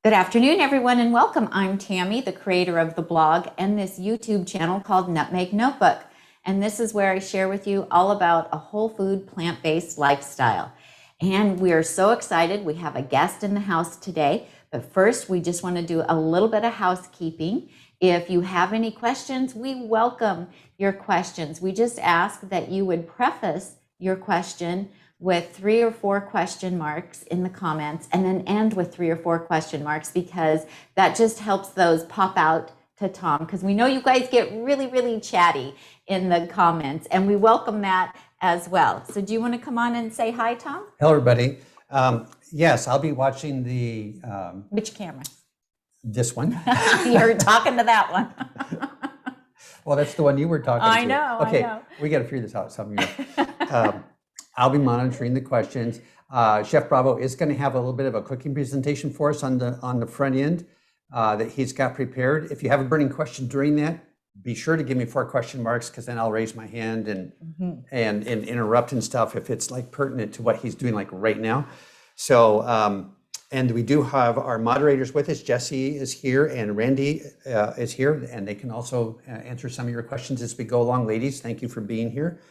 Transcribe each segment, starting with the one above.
Good afternoon, everyone, and welcome. I'm Tami, the creator of the blog and this YouTube channel called Nutmeg Notebook. And this is where I share with you all about a whole food, plant-based lifestyle. And we are so excited. We have a guest in the house today. But first, we just want to do a little bit of housekeeping. If you have any questions, we welcome your questions. We just ask that you would preface your question with 3 or 4 question marks in the comments and then end with 3 or 4 question marks, because that just helps those pop out to Tom, because we know you guys get really chatty in the comments, and we welcome that as well. So do you want to come on and say hi, Tom? Hello, everybody. Yes, I'll be watching the Which camera? this one. You're talking to that one. Well, that's the one you were talking to. I know. Okay, I know. we got to figure this out somehow. I'll be monitoring the questions. Chef Bravo is going to have a little bit of a cooking presentation for us on the front end that he's got prepared. If you have a burning question during that, be sure to give me 4 question marks, because then I'll raise my hand and interrupt and stuff if it's like pertinent to what he's doing like right now. So and we do have our moderators with us. Jesse is here and Randy is here, and they can also answer some of your questions as we go along. Ladies, thank you for being here.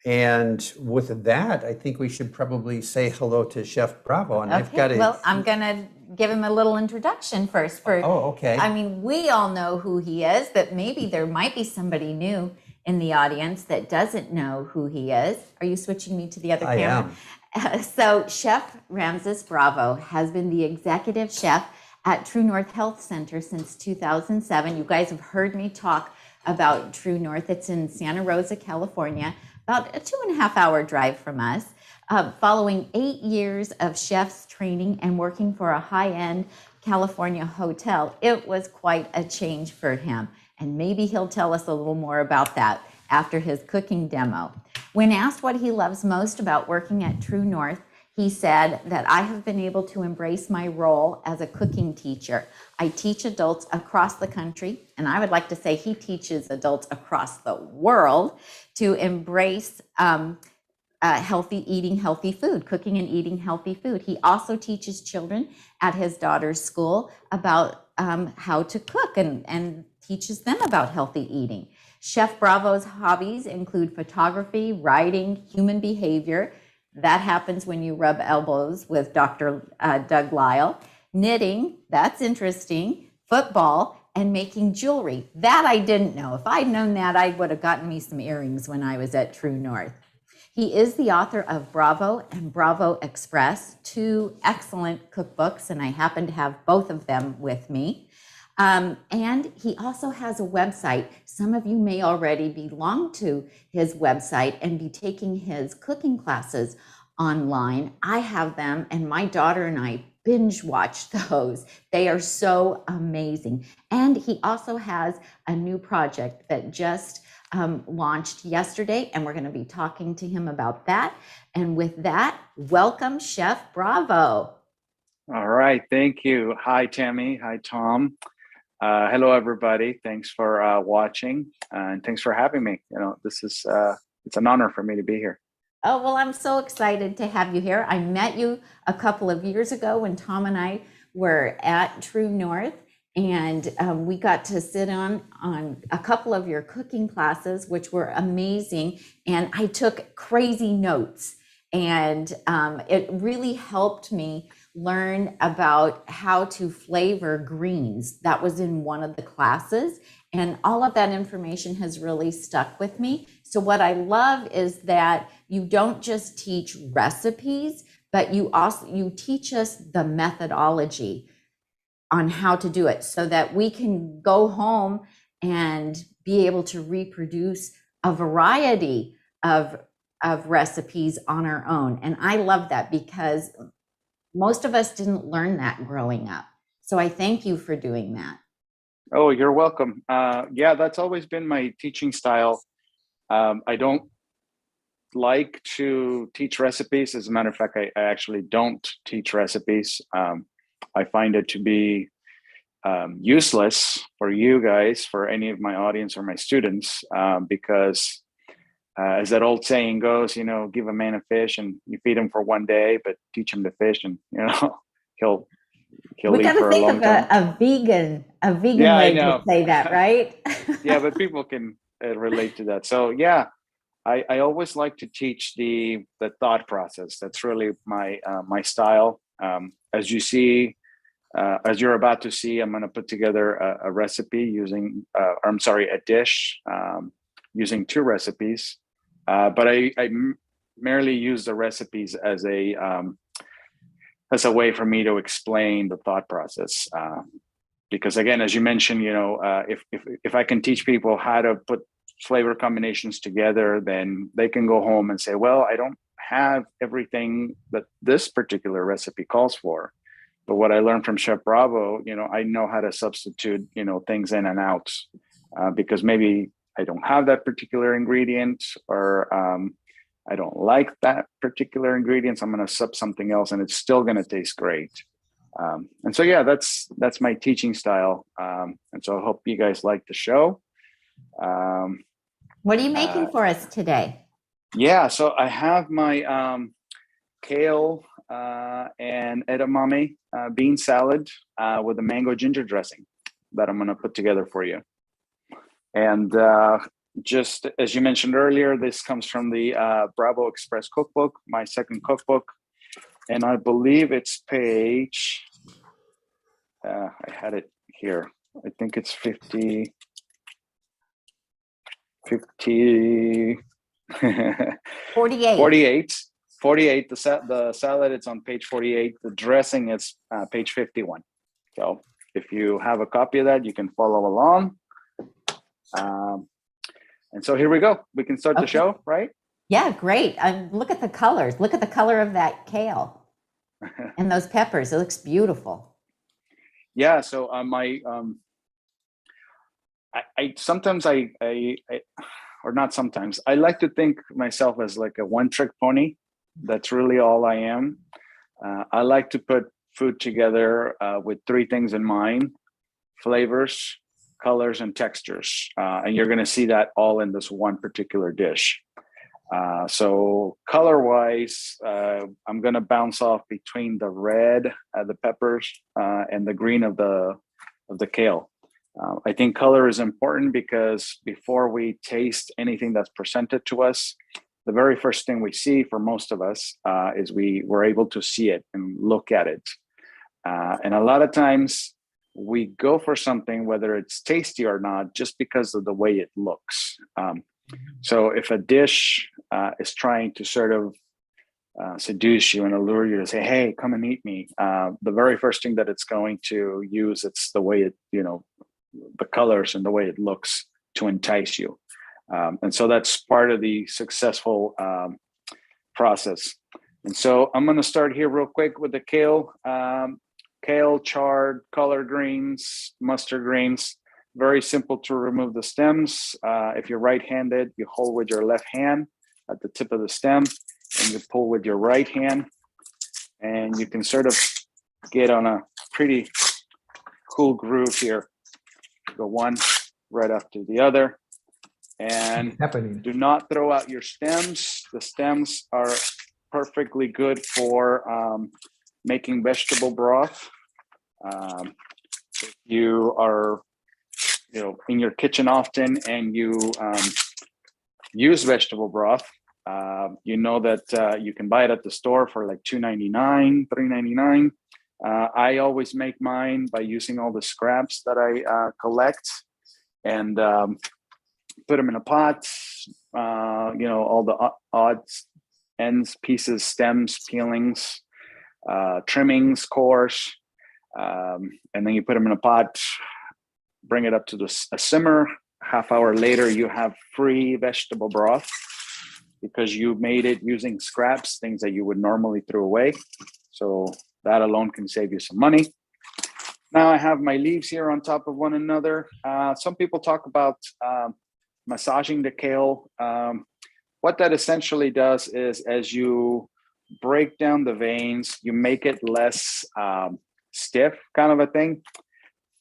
And with that, I think we should probably say hello to Chef Bravo. And Okay. Well, I'm going to give him a little introduction first. Okay. I mean, we all know who he is, but maybe there might be somebody new in the audience that doesn't know who he is. Are you switching me to the other camera? I am. So Chef Ramses Bravo has been the executive chef at TrueNorth Health Center since 2007. You guys have heard me talk about TrueNorth. It's in Santa Rosa, California, about a 2.5-hour drive from us. Following 8 years of chef's training and working for a high-end California hotel, it was quite a change for him. And maybe he'll tell us a little more about that after his cooking demo. When asked what he loves most about working at TrueNorth, he said that I have been able to embrace my role as a cooking teacher. I teach adults across the country, and I would like to say he teaches adults across the world to embrace eating healthy food, cooking and eating healthy food. He also teaches children at his daughter's school about how to cook and teaches them about healthy eating. Chef Bravo's hobbies include photography, writing, human behavior. That happens when you rub elbows with Dr. Doug Lyle. Knitting, that's interesting. Football, and making jewelry. That I didn't know. If I'd known that, I would have gotten me some earrings when I was at TrueNorth. He is the author of Bravo and Bravo Express, 2 excellent cookbooks, and I happen to have both of them with me. And he also has a website. Some of you may already belong to his website and be taking his cooking classes online. I have them, and my daughter and I binge watch those. They are so amazing. And he also has a new project that just launched yesterday, and we're going to be talking to him about that. And with that, welcome, Chef Bravo. All right, thank you. Hi, Tami. Hi, Tom. Hello, everybody. Thanks for watching, and thanks for having me. You know, this is it's an honor for me to be here. Oh, well, I'm so excited to have you here. I met you a couple of years ago when Tom and I were at TrueNorth, and we got to sit on a couple of your cooking classes, which were amazing. And I took crazy notes, and it really helped me learn about how to flavor greens. That was in one of the classes, and all of that information has really stuck with me. So what I love is that you don't just teach recipes, but you teach us the methodology on how to do it, so that we can go home and be able to reproduce a variety of recipes on our own. And I love that, because most of us didn't learn that growing up. So I thank you for doing that. Oh, you're welcome. Yeah, that's always been my teaching style. I don't like to teach recipes. As a matter of fact, I actually don't teach recipes. I find it to be useless for you guys, for any of my audience or my students, because as that old saying goes, you know, give a man a fish and you feed him for one day, but teach him to fish, and you know, he'll We eat got to for a think long of time. a vegan Yeah, I way to know. say that, right? Yeah, but people can relate to that. So yeah, I always like to teach the thought process. That's really my my style. As you see, as you're about to see, I'm going to put together a recipe using, I'm sorry, a dish using two recipes. But I merely use the recipes as a way for me to explain the thought process. Because again, as you mentioned, you know, if I can teach people how to put flavor combinations together, then they can go home and say, well, I don't have everything that this particular recipe calls for. But what I learned from Chef Bravo, you know, I know how to substitute, you know, things in and out because maybe I don't have that particular ingredient or I don't like that particular ingredient. So I'm going to sub something else and it's still going to taste great. And so, yeah, that's my teaching style. And so I hope you guys like the show. What are you making for us today? Yeah, so I have my kale and edamame bean salad with a mango ginger dressing that I'm going to put together for you. And just as you mentioned earlier, this comes from the Bravo Express Cookbook, my second cookbook. And I believe it's page, I had it here. I think it's 50, 48. 48. The salad, it's on page 48. The dressing is page 51. So if you have a copy of that, you can follow along. And so here we go. We can start the show, right? Yeah, great. Look at the colors. Look at the color of that kale and those peppers. It looks beautiful. Yeah. So I sometimes I or not sometimes, I like to think myself as like a one-trick pony. That's really all I am. I like to put food together with three things in mind: flavors, colors, and textures. And you're going to see that all in this one particular dish. So color-wise, I'm going to bounce off between the red, the peppers, and the green of the kale. I think color is important because before we taste anything that's presented to us, the very first thing we see for most of us is we're able to see it and look at it. And a lot of times we go for something, whether it's tasty or not, just because of the way it looks. So if a dish is trying to sort of seduce you and allure you to say, hey, come and eat me, the very first thing that it's going to use, it's the way it, you know, the colors and the way it looks to entice you. And so that's part of the successful process. And so I'm going to start here real quick with the kale. Kale, chard, collard greens, mustard greens. Very simple to remove the stems. If you're right-handed, you hold with your left hand at the tip of the stem and you pull with your right hand. And you can sort of get on a pretty cool groove here. Go one right after the other. And do not throw out your stems. The stems are perfectly good for making vegetable broth. If you are, you know, in your kitchen often and you use vegetable broth, you know that you can buy it at the store for like $2.99, $3.99. I always make mine by using all the scraps that I collect and put them in a pot. You know, all the odds, ends, pieces, stems, peelings, trimmings, cores, and then you put them in a pot, bring it up to a simmer. Half hour later, you have free vegetable broth because you made it using scraps, things that you would normally throw away. So that alone can save you some money. Now I have my leaves here on top of one another. Some people talk about massaging the kale. What that essentially does is as you break down the veins, you make it less stiff, kind of a thing.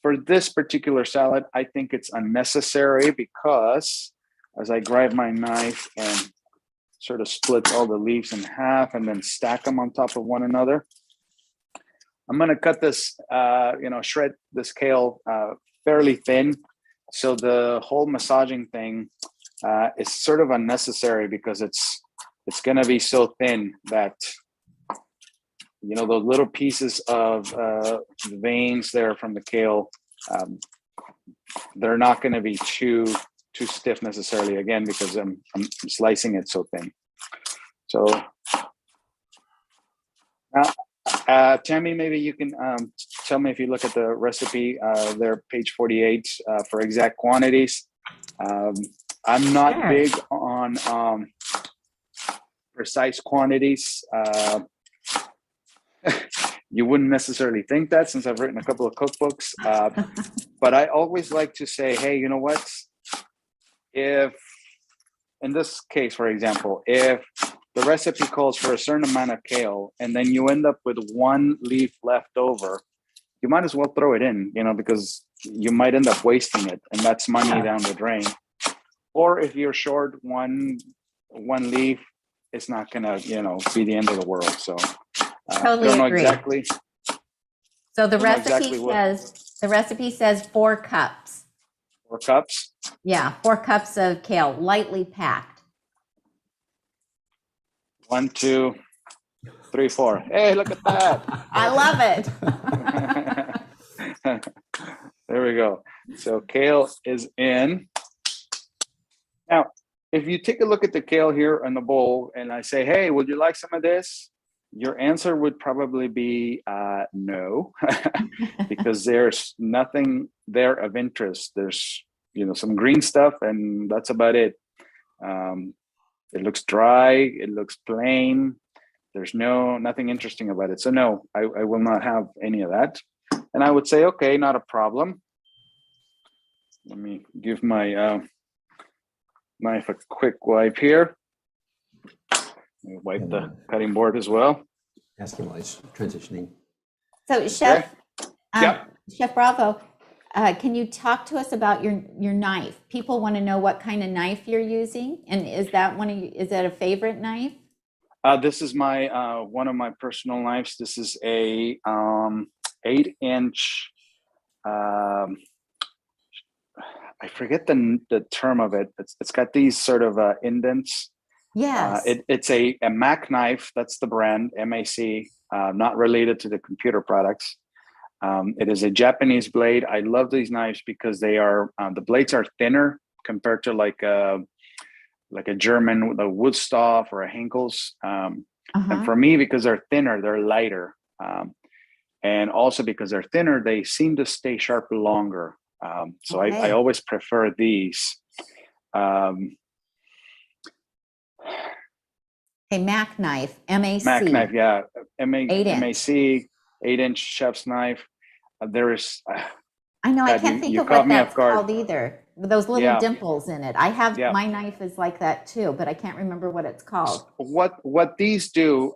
For this particular salad, I think it's unnecessary because as I grab my knife and sort of split all the leaves in half and then stack them on top of one another, I'm going to cut this, shred this kale fairly thin. So the whole massaging thing is sort of unnecessary because it's going to be so thin that, those little pieces of veins there from the kale, they're not going to be too stiff necessarily, again, because I'm slicing it so thin. So now, Tami, maybe you can tell me if you look at the recipe, there, page 48, for exact quantities. I'm not Sure. big on precise quantities. You wouldn't necessarily think that, since I've written a couple of cookbooks, but I always like to say, hey, you know what? If, in this case, for example, if the recipe calls for a certain amount of kale and then you end up with one leaf left over, you might as well throw it in, because you might end up wasting it, and that's money down the drain. Or if you're short one leaf, it's not gonna, be the end of the world. So Totally don't know agree. exactly. So the Don't know recipe exactly says 4 cups. 4 cups. Yeah, 4 cups of kale, lightly packed. 1, 2, 3, 4. Hey, look at that. I love it. There we go. So kale is in. Now, if you take a look at the kale here in the bowl and I say, hey, would you like some of this? Your answer would probably be no, because there's nothing there of interest. There's, some green stuff, and that's about it. It looks dry. It looks plain. There's nothing interesting about it. So no, I will not have any of that. And I would say, okay, not a problem. Let me give my knife a quick wipe here. Wipe the cutting board as well. Ask him while he's transitioning. So Chef, Yep. Chef Bravo, can you talk to us about your knife? People want to know what kind of knife you're using, and is that a favorite knife? This is my one of my personal knives. This is a 8-inch. I forget the term of it. It's got these sort of indents. Yes. It's a Mac knife. That's the brand, MAC. Not related to the computer products. It is a Japanese blade. I love these knives because they are the blades are thinner compared to like a German with a Woodstoff or a Henkel's. And for me, because they're thinner, they're lighter. And also because they're thinner, they seem to stay sharp longer. So I always prefer these. A Mac knife, MAC. Mac knife, yeah. MAC, 8-inch chef's knife. There is. I know, I can't think of what that's guard. called either. With those little dimples in it. I have my knife is like that too, but I can't remember what it's called. What these do,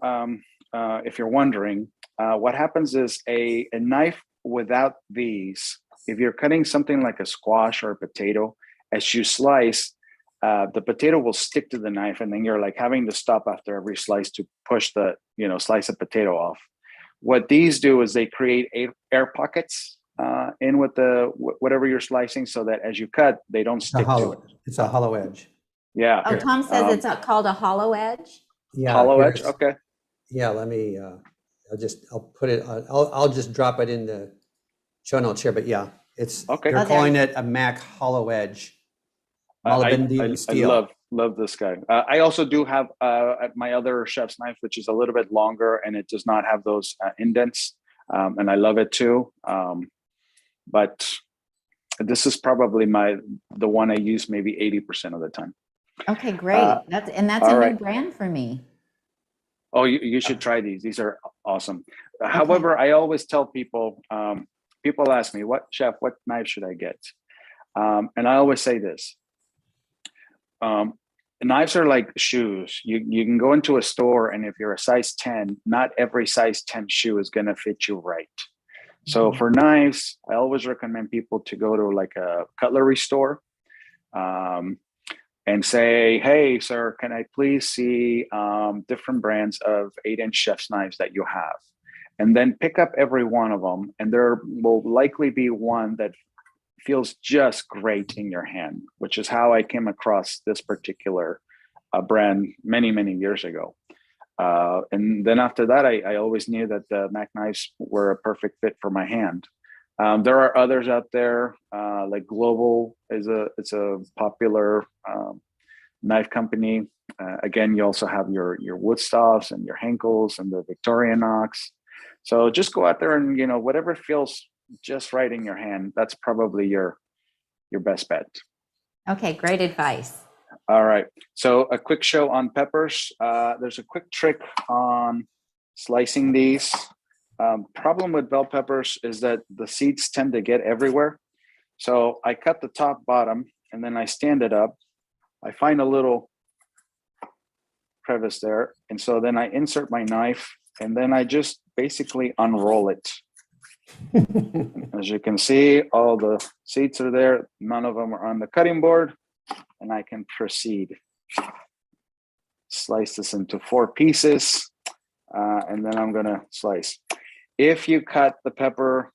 if you're wondering, what happens is a knife without these. If you're cutting something like a squash or a potato, as you slice, the potato will stick to the knife, and then you're like having to stop after every slice to push the slice of potato off. What these do is they create air pockets in with the whatever you're slicing, so that as you cut, they don't stick to it. It's a hollow edge. Yeah. Oh, Tom says it's called a hollow edge. Yeah. Hollow edge. Okay. Yeah. Let me. I'll put it. I'll just drop it in the show notes here. But yeah, it's okay. They're calling it a Mac hollow edge. Steel. I love this guy. I also do have my other chef's knife, which is a little bit longer, and it does not have those indents, and I love it too. But this is probably the one I use maybe 80% of the time. Okay, great. That's a new brand for me. Oh, you should try these. These are awesome. Okay. However, I always tell people, people ask me, what knife should I get? And I always say this. Knives are like shoes. You can go into a store, and if you're a size 10, not every size 10 shoe is going to fit you right. So for knives, I always recommend people to go to like a cutlery store and say, hey, sir, can I please see different brands of 8-inch chef's knives that you have? and then pick up every one of them. And there will likely be one that feels just great in your hand, which is how I came across this particular brand many, many years ago. And then after that, I always knew that the Mac knives were a perfect fit for my hand. There are others out there, like Global it's a popular knife company. Again, you also have your Woodstoffs and your Henkels and the Victorinox. So just go out there and, you know, whatever feels just right in your hand, that's probably your best bet. Okay, great advice. All right. So a quick show on peppers. There's a quick trick on slicing these. Problem with bell peppers is that the seeds tend to get everywhere. So I cut the top, bottom, and then I stand it up. I find a little crevice there. And so then I insert my knife and then I just basically unroll it. As you can see, all the seeds are there. None of them are on the cutting board. And I can proceed. Slice this into 4 pieces. And then I'm gonna slice. If you cut the pepper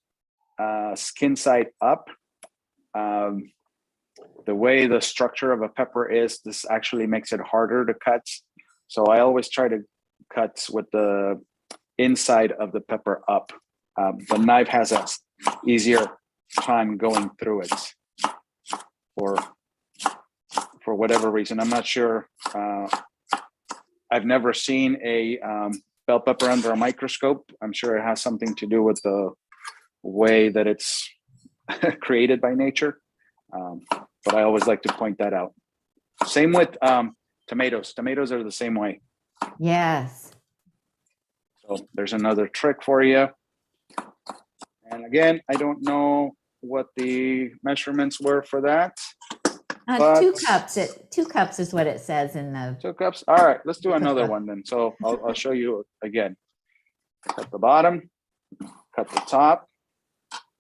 skin side up, the way the structure of a pepper is, this actually makes it harder to cut. So I always try to cut with the inside of the pepper up. The knife has an easier time going through it for whatever reason. I'm not sure. I've never seen a bell pepper under a microscope. I'm sure it has something to do with the way that it's created by nature. But I always like to point that out. Same with tomatoes. Tomatoes are the same way. Yes. So there's another trick for you. And again, I don't know what the measurements were for that. 2 cups. 2 cups is what it says in the. 2 cups. All right, let's do another one then. So I'll show you again. Cut the bottom, cut the top.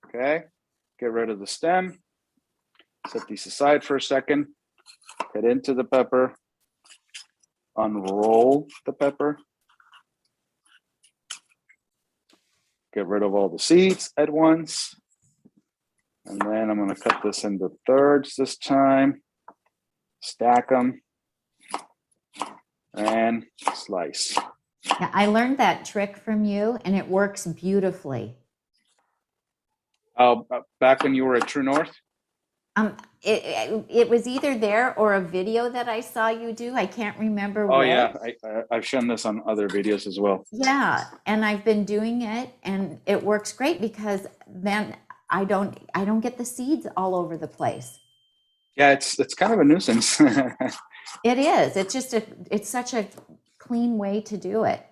Okay, get rid of the stem. Set these aside for a second. Get into the pepper. Unroll the pepper. Get rid of all the seeds at once. And then I'm going to cut this into thirds this time. Stack them. And slice. Yeah, I learned that trick from you, and it works beautifully. Oh, back when you were at TrueNorth? It was either there or a video that I saw you do. I can't remember. Oh which. yeah, I've shown this on other videos as well. Yeah, and I've been doing it, and it works great because then I don't get the seeds all over the place. Yeah, it's kind of a nuisance. It is. It's such a clean way to do it.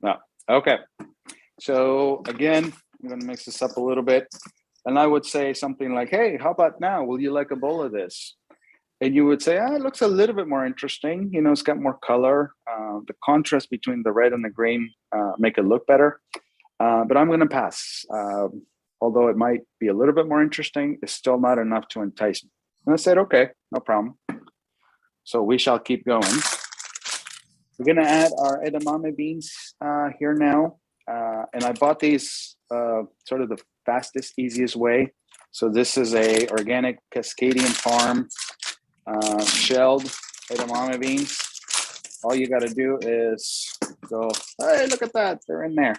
Oh, okay. So again, I'm going to mix this up a little bit. And I would say something like, hey, how about now? Will you like a bowl of this? And you would say, it looks a little bit more interesting. You know, it's got more color. The contrast between the red and the green make it look better. But I'm going to pass. Although it might be a little bit more interesting, it's still not enough to entice me. And I said, okay, no problem. So we shall keep going. We're going to add our edamame beans here now. And I bought these sort of the fastest, easiest way. So this is a organic Cascadian farm shelled edamame beans. All you got to do is go, hey, look at that. They're in there.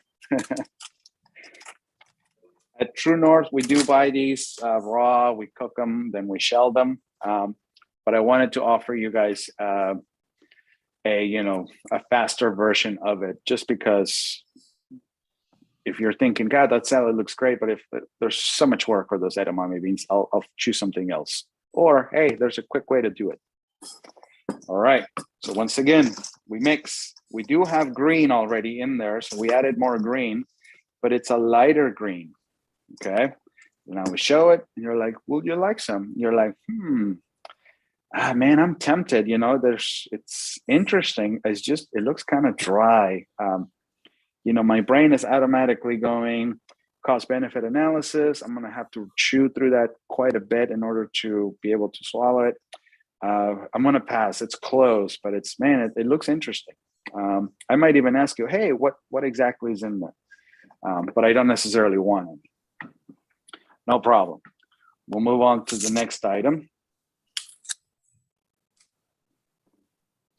At TrueNorth, we do buy these raw. We cook them, then we shell them. But I wanted to offer you guys a faster version of it, just because if you're thinking, God, that salad looks great, but if there's so much work for those edamame beans, I'll choose something else. Or, hey, there's a quick way to do it. All right. So once again, we mix. We do have green already in there, so we added more green, but it's a lighter green. Okay. Now we show it, and you're like, would you like some? You're like, man, I'm tempted. You know, it's interesting. It looks kind of dry. My brain is automatically going cost-benefit analysis. I'm going to have to chew through that quite a bit in order to be able to swallow it. I'm going to pass. It's close, but it looks interesting. I might even ask you, hey, what exactly is in there? but I don't necessarily want it. No problem. We'll move on to the next item.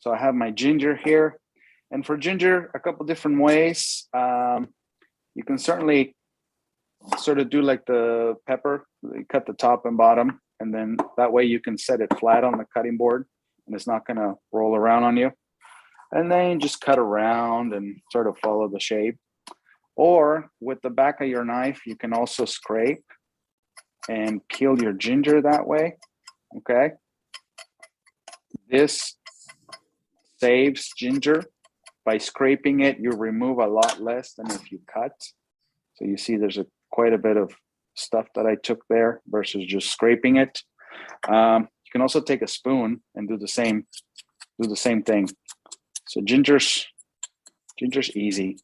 So I have my ginger here. And for ginger, a couple different ways. You can certainly sort of do like the pepper. You cut the top and bottom, and then that way you can set it flat on the cutting board and it's not gonna roll around on you. And then just cut around and sort of follow the shape. Or with the back of your knife, you can also scrape and peel your ginger that way, okay? This saves ginger. By scraping it, you remove a lot less than if you cut. So you see there's quite a bit of stuff that I took there versus just scraping it. You can also take a spoon and do the same thing. So ginger's easy.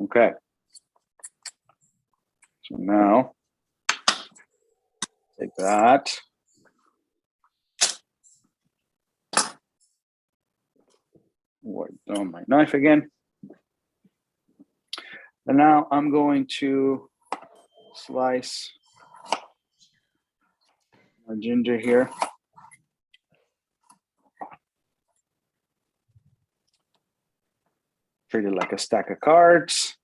Okay. So now take that. Wipe down my knife again. And now I'm going to slice my ginger here. Treat it like a stack of cards.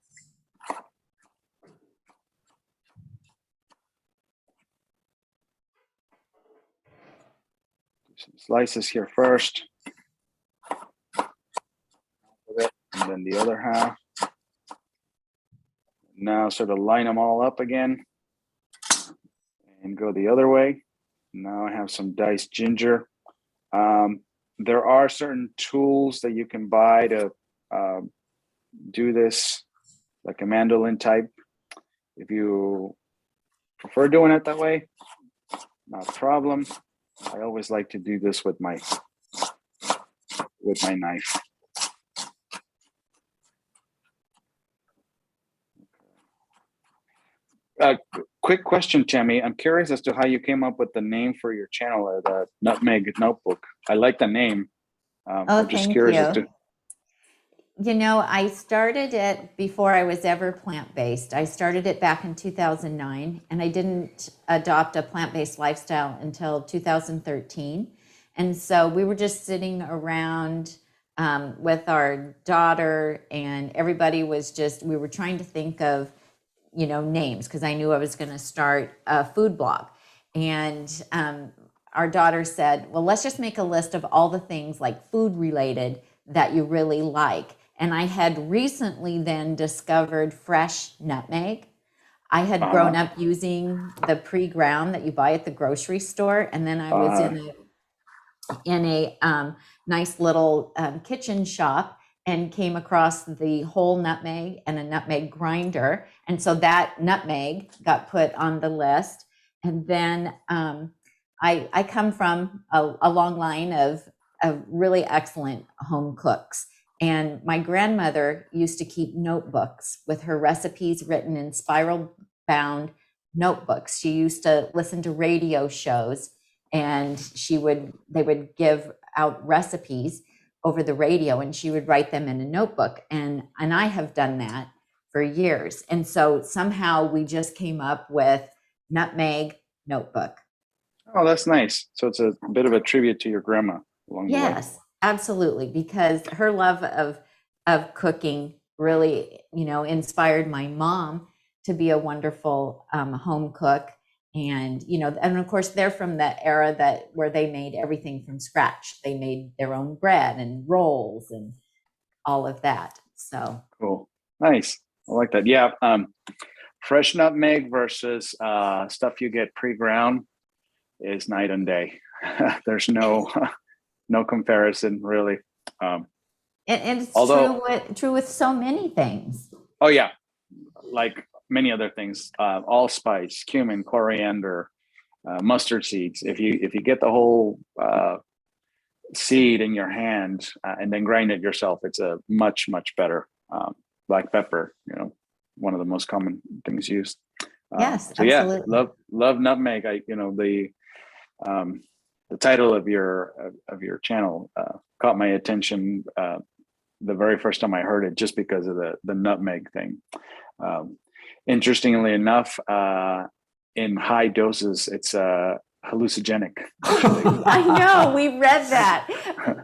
Do some slices here first. And then the other half. Now sort of line them all up again and go the other way. Now I have some diced ginger. There are certain tools that you can buy to do this, like a mandolin type. If you prefer doing it that way, not a problem. I always like to do this with my knife. Quick question, Tami. I'm curious as to how you came up with the name for your channel, the Nutmeg Notebook. I like the name. I'm just curious as to. You know, I started it before I was ever plant-based. I started it back in 2009, and I didn't adopt a plant-based lifestyle until 2013. And so we were just sitting around with our daughter, and everybody was we were trying to think of, you know, names, because I knew I was going to start a food blog. And our daughter said, well, let's just make a list of all the things like food related that you really like. And I had recently then discovered fresh nutmeg. I had grown up using the pre-ground that you buy at the grocery store. And then I was in a nice little kitchen shop and came across the whole nutmeg and a nutmeg grinder. And so that nutmeg got put on the list. And then I come from a long line of really excellent home cooks. And my grandmother used to keep notebooks with her recipes written in spiral bound notebooks. She used to listen to radio shows, and they would give out recipes over the radio, and she would write them in a notebook. And I have done that for years. And so somehow we just came up with Nutmeg Notebook. Oh, that's nice. So it's a bit of a tribute to your grandma along the way. Yes, absolutely. Because her love of cooking really, you know, inspired my mom to be a wonderful home cook. And, you know, and of course they're from the era where they made everything from scratch. They made their own bread and rolls and all of that. So cool. Nice. I like that. Yeah. Fresh nutmeg versus stuff you get pre-ground is night and day. There's no comparison really. And it's true with so many things. Oh yeah. Like many other things, allspice, cumin, coriander, mustard seeds. If you get the whole seed in your hand and then grind it yourself, it's a much better. Black pepper, you know, one of the most common things used. Yes, so absolutely. Yeah, love nutmeg. The title of your channel caught my attention the very first time I heard it, just because of the nutmeg thing. Interestingly enough, in high doses, it's hallucinogenic. I know, we read that,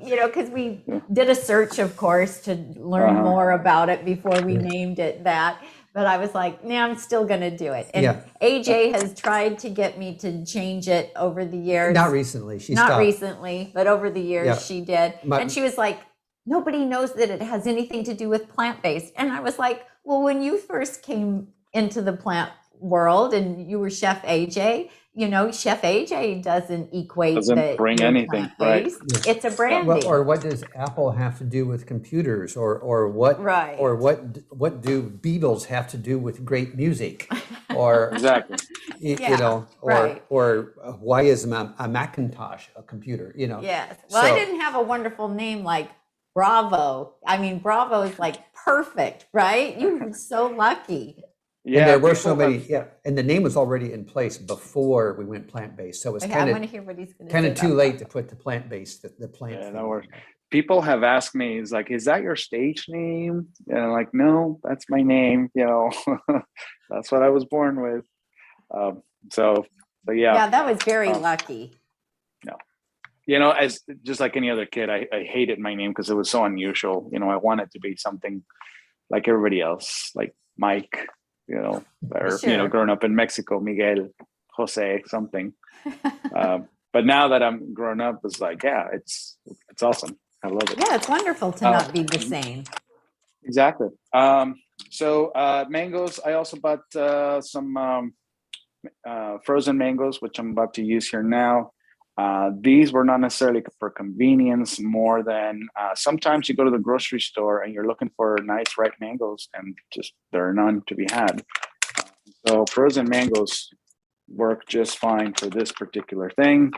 because we did a search, of course, to learn more about it before we named it that. But I was like, nah, I'm still going to do it. And AJ has tried to get me to change it over the years. Not recently. She Not stopped. recently, but over the years she did. And she was like, nobody knows that it has anything to do with plant-based. And I was like, well, when you first came into the plant world and you were Chef AJ, Chef AJ doesn't bring anything, right? It's a branding. Or what does Apple have to do with computers, or what? Right. Or what do Beatles have to do with great music? Or exactly. Or why is a Macintosh a computer? Yes. Well, I didn't have a wonderful name like Bravo. I mean, Bravo is like perfect, right? You were so lucky. Yeah, and there were so many. And the name was already in place before we went plant-based, so it was I want to hear what he's going to say. Kind of too late to put the plant-based, the plant. Yeah, that works. People have asked me, "Is that your stage name?" And I'm like, "No, that's my name. That's what I was born with." So yeah. Yeah, that was very lucky. No, as just like any other kid, I hated my name because it was so unusual. I wanted to be something like everybody else, like Mike. Or growing up in Mexico, Miguel, Jose, something. But now that I'm grown up, it's like, it's awesome. I love it. Yeah, it's wonderful to not be the same. Exactly. So mangoes, I also bought some frozen mangoes, which I'm about to use here now. These were not necessarily for convenience, more than sometimes you go to the grocery store and you're looking for nice ripe mangoes and just there are none to be had. So frozen mangoes work just fine for this particular thing,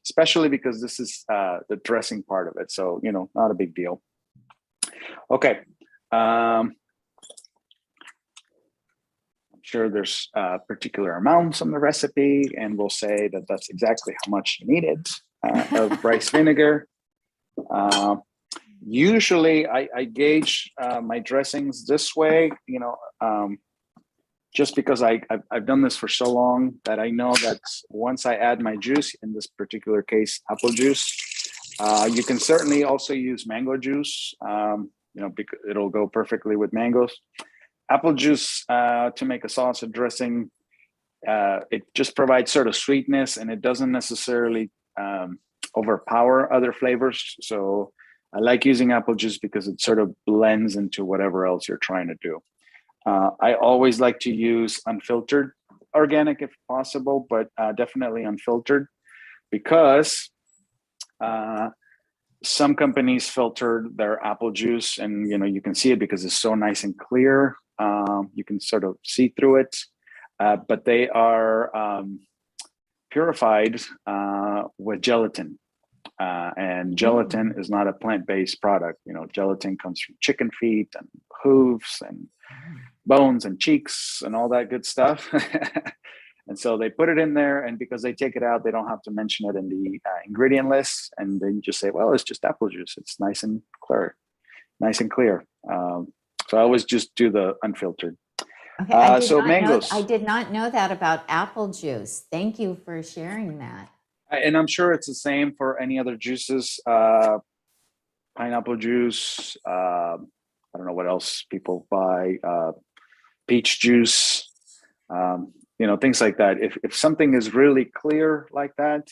especially because this is the dressing part of it. So, not a big deal. Okay. Sure, there's particular amounts on the recipe, and we'll say that that's exactly how much you needed of rice vinegar. Usually I gauge my dressings this way, just because I've done this for so long that I know that once I add my juice, in this particular case, apple juice, you can certainly also use mango juice, because it'll go perfectly with mangoes. Apple juice to make a sauce or dressing, it just provides sort of sweetness, and it doesn't necessarily overpower other flavors. So I like using apple juice because it sort of blends into whatever else you're trying to do. I always like to use unfiltered organic if possible, but definitely unfiltered, because some companies filter their apple juice, and you can see it because it's so nice and clear. You can sort of see through it, but they are purified with gelatin, and gelatin is not a plant-based product. Gelatin comes from chicken feet and hooves and bones and cheeks and all that good stuff. And so they put it in there, and because they take it out, they don't have to mention it in the ingredient list, and they just say, well, it's just apple juice. It's nice and clear. So I always just do the unfiltered. Okay, mangoes. I did not know that about apple juice. Thank you for sharing that. And I'm sure it's the same for any other juices. Pineapple juice. I don't know what else people buy. Peach juice. Things like that. If something is really clear like that,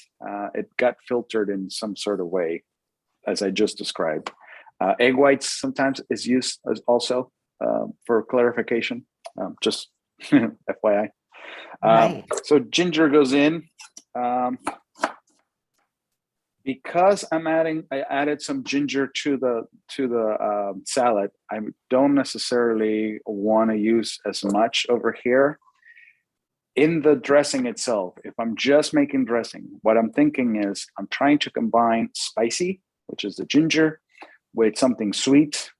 it got filtered in some sort of way, as I just described. Egg whites sometimes is used as also for clarification, just FYI. Right. So ginger goes in. Because I added some ginger to the salad, I don't necessarily want to use as much over here. In the dressing itself, if I'm just making dressing, what I'm thinking is I'm trying to combine spicy, which is the ginger, with something sweet,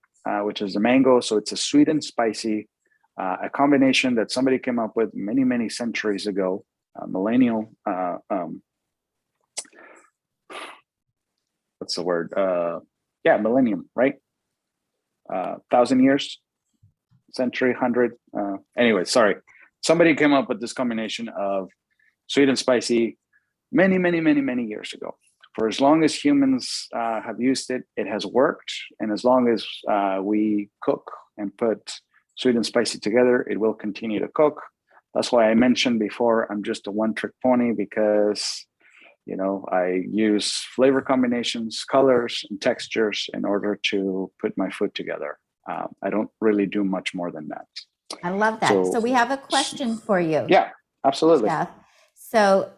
which is the mango. So it's a sweet and spicy, a combination that somebody came up with many, many centuries ago, millennial. What's the word? Millennium, right? 1,000 years, century, 100. Anyway, sorry. Somebody came up with this combination of sweet and spicy many, many, many, many years ago. For as long as humans have used it, it has worked. And as long as we cook and put sweet and spicy together, it will continue to cook. That's why I mentioned before, I'm just a one-trick pony, because I use flavor combinations, colors, and textures in order to put my food together. I don't really do much more than that. I love that. So we have a question for you. Yeah, absolutely. Chef. So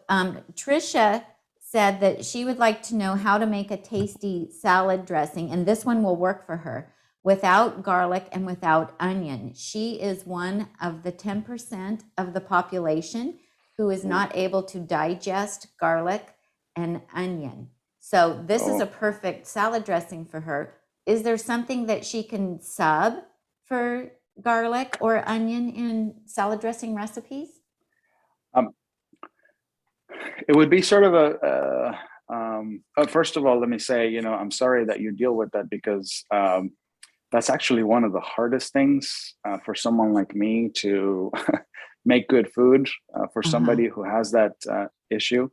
Trisha said that she would like to know how to make a tasty salad dressing, and this one will work for her, without garlic and without onion. She is one of the 10% of the population who is not able to digest garlic and onion. So this is a perfect salad dressing for her. Is there something that she can sub for garlic or onion in salad dressing recipes? It would be sort of first of all, let me say, I'm sorry that you deal with that, because that's actually one of the hardest things for someone like me to make good food for somebody who has that issue,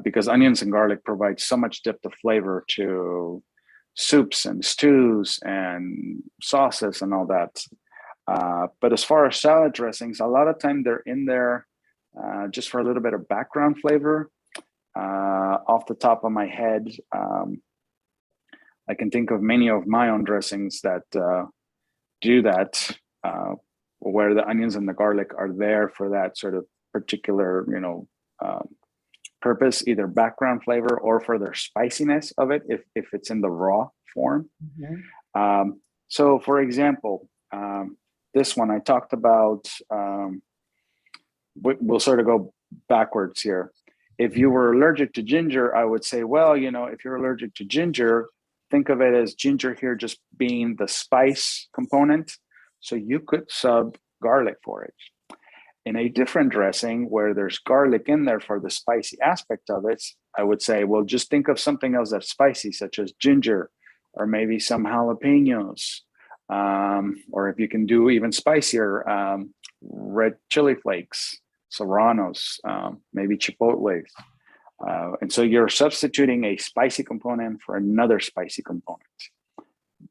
because onions and garlic provide so much depth of flavor to soups and stews and sauces and all that. But as far as salad dressings, a lot of time they're in there just for a little bit of background flavor. Off the top of my head, I can think of many of my own dressings that do that, where the onions and the garlic are there for that sort of particular, purpose, either background flavor or for their spiciness of it, if it's in the raw form. So for example, this one I talked about, we'll sort of go backwards here. If you were allergic to ginger, I would say, well, if you're allergic to ginger, think of it as ginger here just being the spice component. So you could sub garlic for it. In a different dressing where there's garlic in there for the spicy aspect of it, I would say, well, just think of something else that's spicy, such as ginger, or maybe some jalapenos, or if you can do even spicier, red chili flakes, serranos, maybe chipotles. And so you're substituting a spicy component for another spicy component,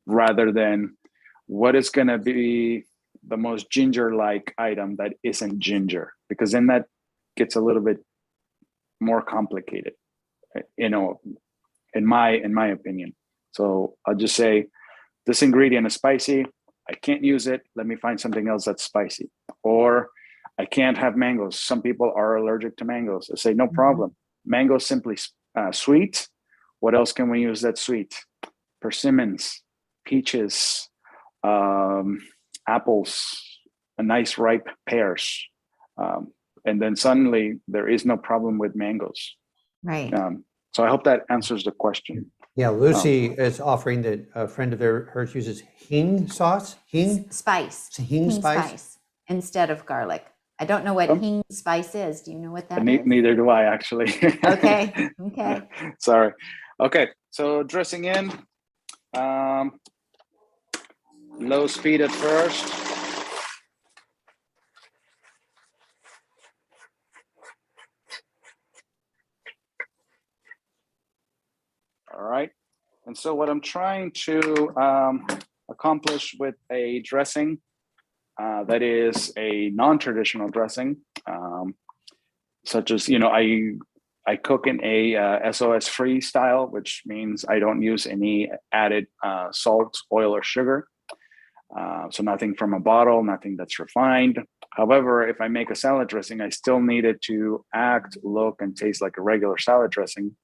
rather than what is going to be the most ginger-like item that isn't ginger, because then that gets a little bit more complicated, in my opinion. So I'll just say, this ingredient is spicy. I can't use it. Let me find something else that's spicy. Or I can't have mangoes. Some people are allergic to mangoes. I say, no problem. Mango simply sweet. What else can we use that's sweet? Persimmons, peaches, apples, a nice ripe pears. And then suddenly there is no problem with mangoes. Right. So I hope that answers the question. Yeah, Lucy is offering that a friend of hers uses hing sauce. Hing spice instead of garlic. I don't know what hing spice is. Do you know what that is? Neither do I, actually. Okay. Sorry. Okay, so dressing in. Low speed at first. All right. And so what I'm trying to accomplish with a dressing that is a non-traditional dressing, such as, I cook in a SOS-free style, which means I don't use any added salt, oil, or sugar. So nothing from a bottle, nothing that's refined. However, if I make a salad dressing, I still need it to act, look, and taste like a regular salad dressing.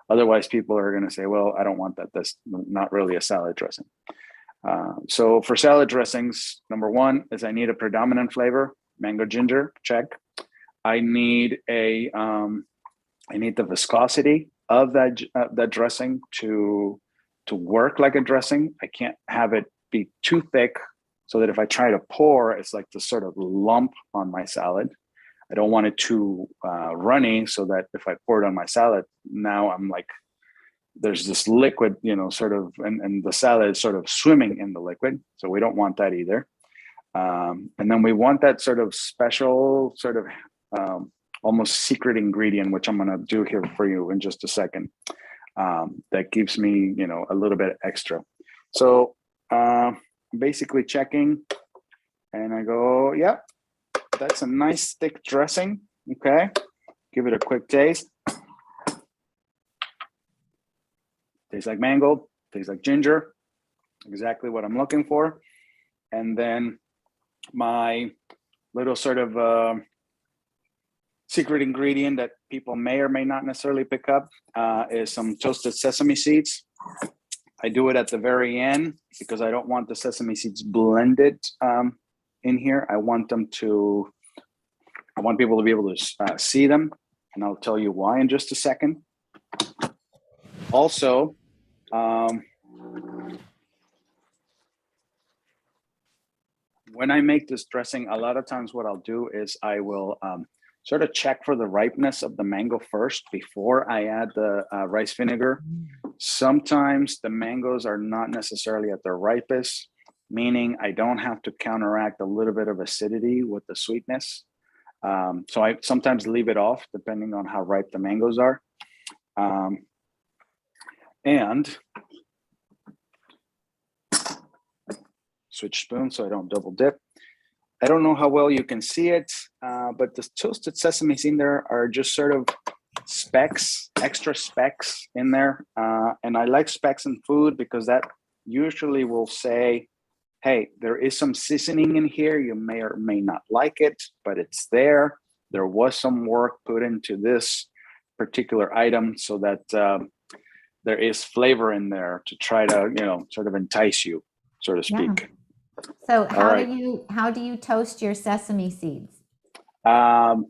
Otherwise, people are going to say, well, I don't want that. That's not really a salad dressing. So for salad dressings, number one is I need a predominant flavor, mango ginger, check. I need the viscosity of that dressing to work like a dressing. I can't have it be too thick so that if I try to pour, it's like this sort of lump on my salad. I don't want it too runny so that if I pour it on my salad, now I'm like, there's this liquid, sort of, and the salad is sort of swimming in the liquid. So we don't want that either. And then we want that sort of special, sort of almost secret ingredient, which I'm going to do here for you in just a second. That gives me, a little bit extra. So basically checking, and I go, yep, that's a nice thick dressing. Okay, give it a quick taste. Tastes like mango, tastes like ginger, exactly what I'm looking for. And then my little sort of secret ingredient that people may or may not necessarily pick up is some toasted sesame seeds. I do it at the very end because I don't want the sesame seeds blended in here. I want people to be able to see them, and I'll tell you why in just a second. Also, when I make this dressing, a lot of times what I'll do is I will sort of check for the ripeness of the mango first before I add the rice vinegar. Sometimes the mangoes are not necessarily at their ripest, meaning I don't have to counteract a little bit of acidity with the sweetness. So I sometimes leave it off depending on how ripe the mangoes are. And switch spoon so I don't double dip. I don't know how well you can see it, but the toasted sesame seeds in there are just sort of specks, extra specks in there. And I like specks in food because that usually will say, hey, there is some seasoning in here. You may or may not like it, but it's there. There was some work put into this particular item so that there is flavor in there to try to, sort of entice you, so to speak. Yeah. So All how do you toast your sesame seeds? Nuts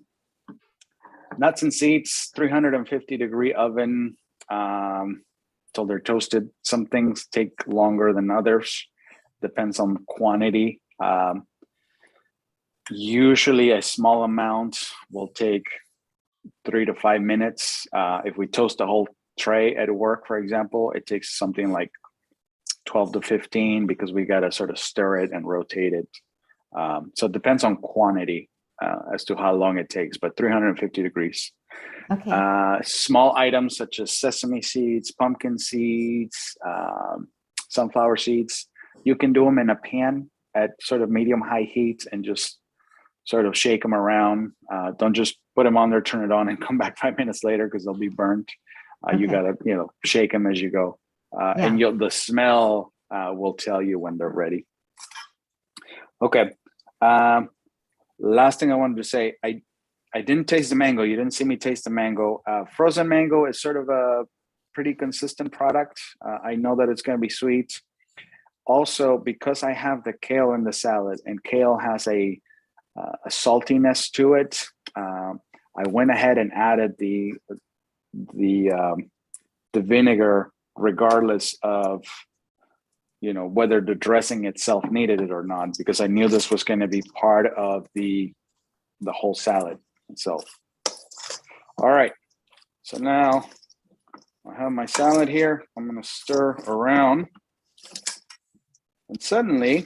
and seeds, 350-degree oven till they're toasted. Some things take longer than others. Depends on quantity. Usually a small amount will take 3 to 5 minutes. If we toast a whole tray at work, for example, it takes something like 12 to 15 because we got to sort of stir it and rotate it. So it depends on quantity as to how long it takes, but 350 degrees. Okay. Small items such as sesame seeds, pumpkin seeds, sunflower seeds, you can do them in a pan at sort of medium-high heat and just sort of shake them around. Don't just put them on there, turn it on, and come back 5 minutes later because they'll be burnt. You got to, shake them as you go. And the smell will tell you when they're ready. Okay. Last thing I wanted to say, I didn't taste the mango. You didn't see me taste the mango. Frozen mango is sort of a pretty consistent product. I know that it's going to be sweet. Also, because I have the kale in the salad, and kale has a saltiness to it, I went ahead and added the vinegar, regardless of whether the dressing itself needed it or not, because I knew this was going to be part of the whole salad itself. All right, so now I have my salad here. I'm going to stir around, and suddenly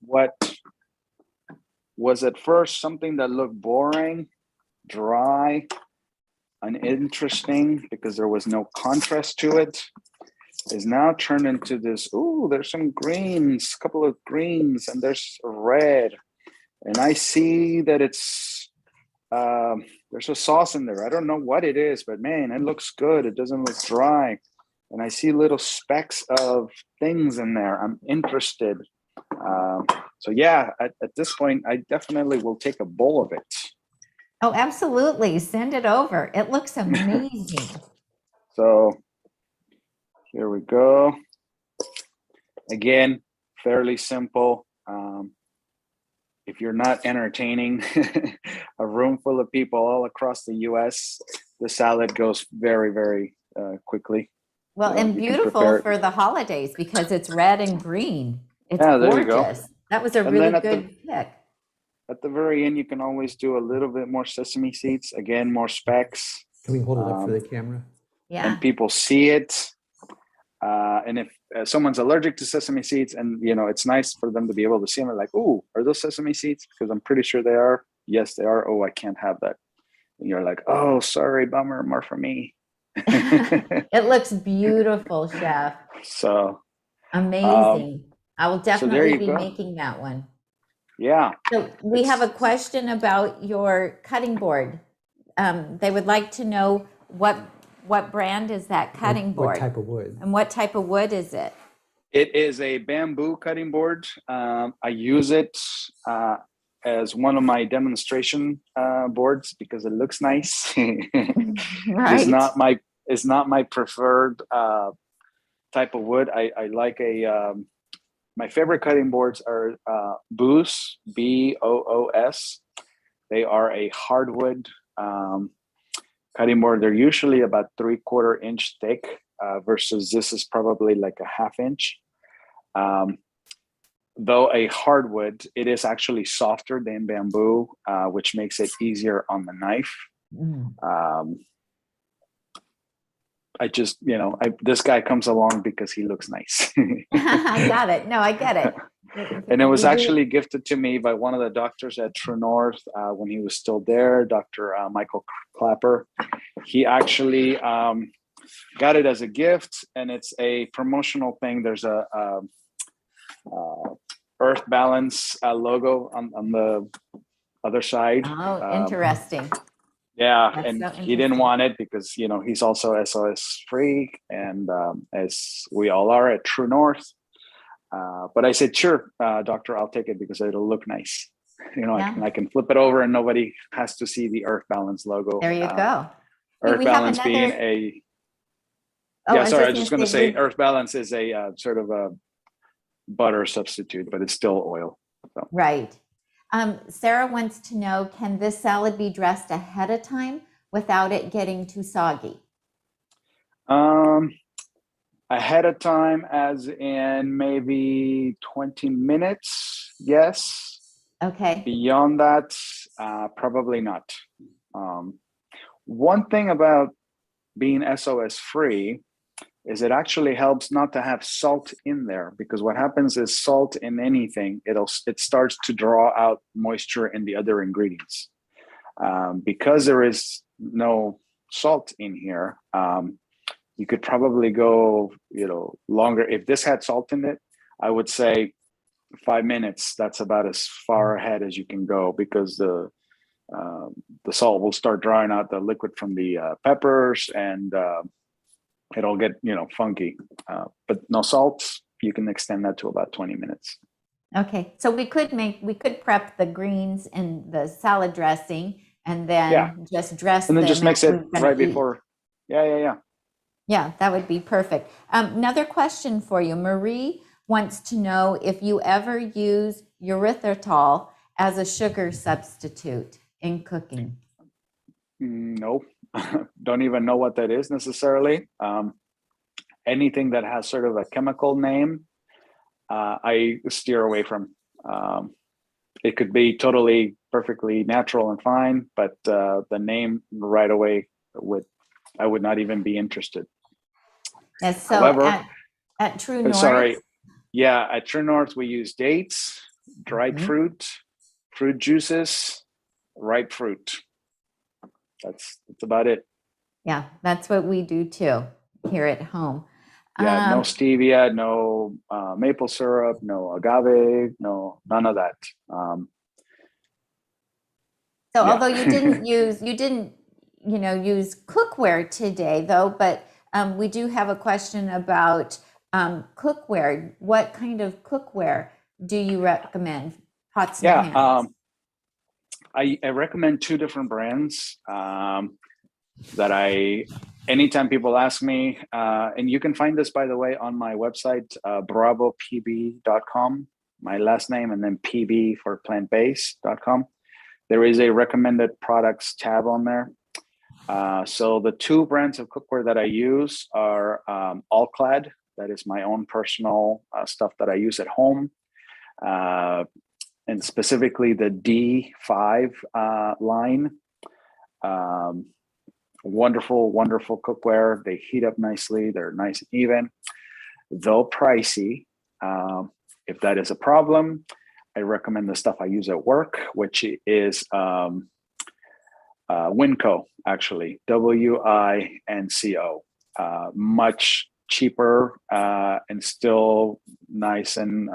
what was at first something that looked boring, dry, uninteresting because there was no contrast to it, is now turned into this, there's some greens, a couple of greens, and there's red. And I see that it's, there's a sauce in there. I don't know what it is, but man, it looks good. It doesn't look dry. And I see little specks of things in there. I'm interested. So yeah, at this point, I definitely will take a bowl of it. Oh, absolutely. Send it over. It looks amazing. So here we go. Again, fairly simple. If you're not entertaining a room full of people all across the US, the salad goes very, very quickly. Well, and beautiful for the holidays because it's red and green. It's gorgeous. There you go. That was a really good pick. At the very end, you can always do a little bit more sesame seeds. Again, more specks. Can we hold it up for the camera? Yeah. and people see it. And if someone's allergic to sesame seeds, and it's nice for them to be able to see them, like, "Oh, are those sesame seeds?" Because I'm pretty sure they are. Yes, they are. Oh, I can't have that. And you're like, "Oh, sorry, bummer, more for me." It looks beautiful, Chef. So, Amazing. I will so there definitely you be go. making that one. Yeah. So we have a question about your cutting board. They would like to know what brand is that cutting board? What type of wood? And what type of wood is it? It is a bamboo cutting board. I use it as one of my demonstration boards because it looks nice. Right. It's not my preferred type of wood. I like my favorite cutting boards are Boos, Boos. They are a hardwood cutting board. They're usually about 3/4 inch thick versus this is probably like a 1/2 inch. Though a hardwood, it is actually softer than bamboo, which makes it easier on the knife. I just, this guy comes along because he looks nice. I got it. No, I get it. And it was actually gifted to me by one of the doctors at TrueNorth when he was still there, Dr. Michael Clapper. He actually got it as a gift, and it's a promotional thing. There's a Earth Balance logo on the other side. Oh, interesting. Yeah, That's and so he didn't want it because he's also SOS free, and as we all are at TrueNorth. But I said, sure, doctor, I'll take it because it'll look nice. I can flip it over and nobody has to see the Earth Balance logo. There you go. Earth We have Balance being a I was just going to say Earth Balance is a sort of a butter substitute, but it's still oil. So. Right. Sarah wants to know, can this salad be dressed ahead of time without it getting too soggy? Ahead of time, as in maybe 20 minutes, yes. Okay. Beyond that, probably not. One thing about being SOS free is it actually helps not to have salt in there, because what happens is salt in anything, it starts to draw out moisture in the other ingredients. Because there is no salt in here, you could probably go, longer. If this had salt in it, I would say 5 minutes. That's about as far ahead as you can go, because the salt will start drawing out the liquid from the peppers, and it'll get funky. But no salt, you can extend that to about 20 minutes. Okay, so we could prep the greens and the salad dressing, and then just dress and then them just mix as it we're gonna right eat. before. Yeah. Yeah, that would be perfect. Another question for you. Marie wants to know if you ever use erythritol as a sugar substitute in cooking. No, don't even know what that is necessarily. Anything that has sort of a chemical name, I steer away from. It could be totally perfectly natural and fine, but the name right away I would not even be interested. Yes, so However, at TrueNorth. At TrueNorth we use dates, dried fruit juices, ripe fruit. That's about it. Yeah, that's what we do too here at home. Yeah, no stevia, no maple syrup, no agave, none of that. Although you didn't use cookware today though, but we do have a question about cookware. What kind of cookware do you recommend? Pots and pans. I recommend 2 different brands that anytime people ask me, and you can find this, by the way, on my website, bravopb.com, my last name, and then pb for plant-based.com. There is a recommended products tab on there. So the 2 brands of cookware that I use are All-Clad. That is my own personal stuff that I use at home. And specifically the D5 line. wonderful, wonderful cookware. They heat up nicely. They're nice and even, though pricey. If that is a problem, I recommend the stuff I use at work, which is Winco, actually, WINCO. Much cheaper and still nice and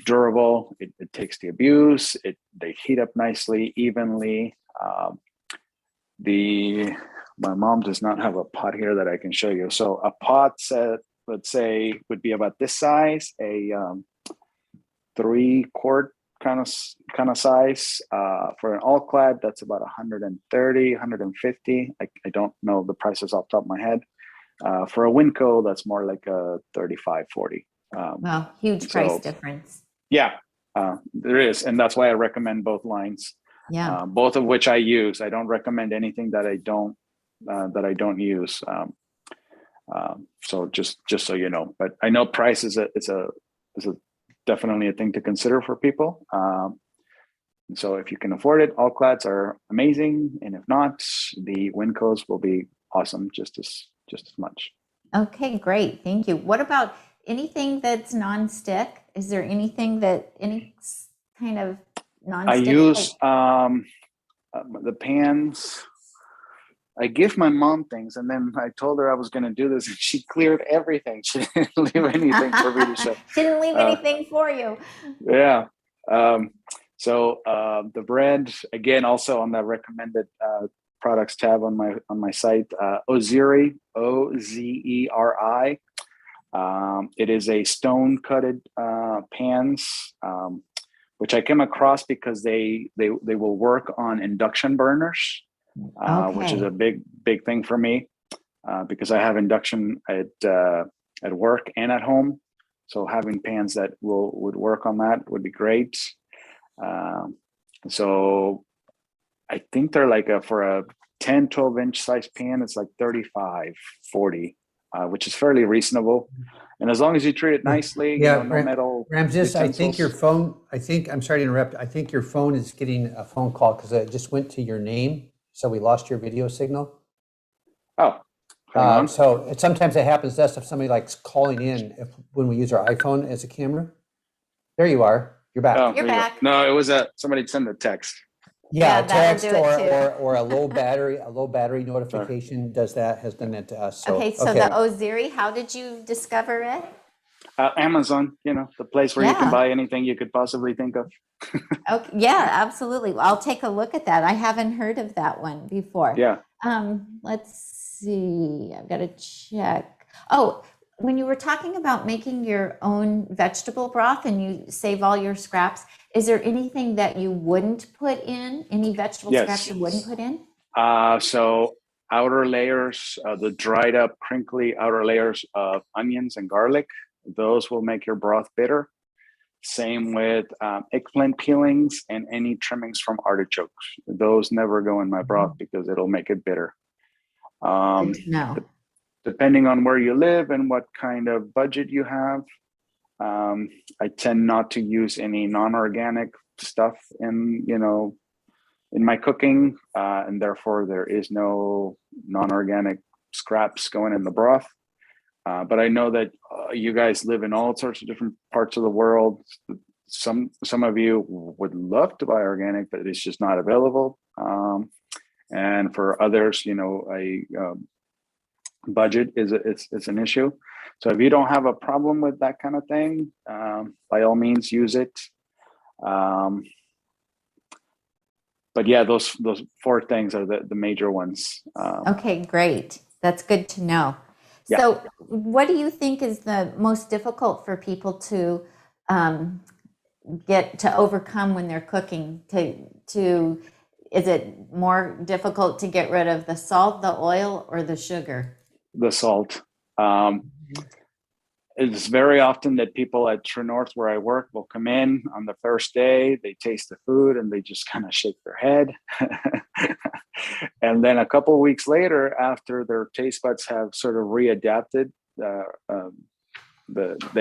durable. It takes the abuse. They heat up nicely, evenly. My mom does not have a pot here that I can show you. So a pot set, let's say, would be about this size, a 3-quart kind of size. For an all-clad, that's about 130, 150. I don't know the prices off the top of my head. For a Winco, that's more like a 35, 40. Well, huge price difference. Yeah, there is. And that's why I recommend both lines. Yeah. Both of which I use. I don't recommend anything that I don't use. So just so you know, but I know price is definitely a thing to consider for people. So if you can afford it, all clads are amazing, and if not, the Wincos will be awesome just as much. Okay, great. Thank you. What about anything that's non-stick? Is there anything any kind of non-stick? I use the pans. I give my mom things, and then I told her I was going to do this, and she cleared everything. She didn't leave anything for me to show. She didn't leave anything for you. Yeah. So the bread, again, also on the recommended products tab on my site, Ozeri, Ozeri. It is a stone-cutted pans, which I came across because they will work on induction burners. Which is a big thing for me because I have induction at work and at home. So having pans that would work on that would be great. So I think they're like for a 10, 12-inch size pan, it's like 35, 40, which is fairly reasonable. And as long as you treat it nicely, no metal. Ramses, I think your phone, I'm sorry to interrupt. I think your phone is getting a phone call because it just went to your name. So we lost your video signal. Oh, so sometimes it happens to us if somebody likes calling in when we use our iPhone as a camera. There you are. You're back. You're back. No, it was somebody sent a text. Yeah, a text or a low battery notification has done that to us. So, okay, so the Ozeri, how did you discover it? Amazon, the place where you can buy anything you could possibly think of. Okay, yeah, absolutely. I'll take a look at that. I haven't heard of that one before. Yeah. Let's see. I've got to check. Oh, when you were talking about making your own vegetable broth and you save all your scraps, is there anything that you wouldn't put in? Any vegetable scraps you wouldn't put in? So outer layers, the dried up, crinkly outer layers of onions and garlic, those will make your broth bitter. Same with eggplant peelings and any trimmings from artichokes. Those never go in my broth because it'll make it bitter. Depending on where you live and what kind of budget you have, I tend not to use any non-organic stuff in my cooking, and therefore there is no non-organic scraps going in the broth. But I know that you guys live in all sorts of different parts of the world. Some of you would love to buy organic, but it's just not available. And for others, budget it's an issue. So if you don't have a problem with that kind of thing, by all means use it. But yeah, those 4 things are the major ones. Okay, great. That's good to know. Yeah. So what do you think is the most difficult for people to get to overcome when they're cooking? Is it more difficult to get rid of the salt, the oil, or the sugar? The salt. It's very often that people at TrueNorth, where I work, will come in on the first day, they taste the food and they just kind of shake their head. And then a couple of weeks later, after their taste buds have sort of readapted, they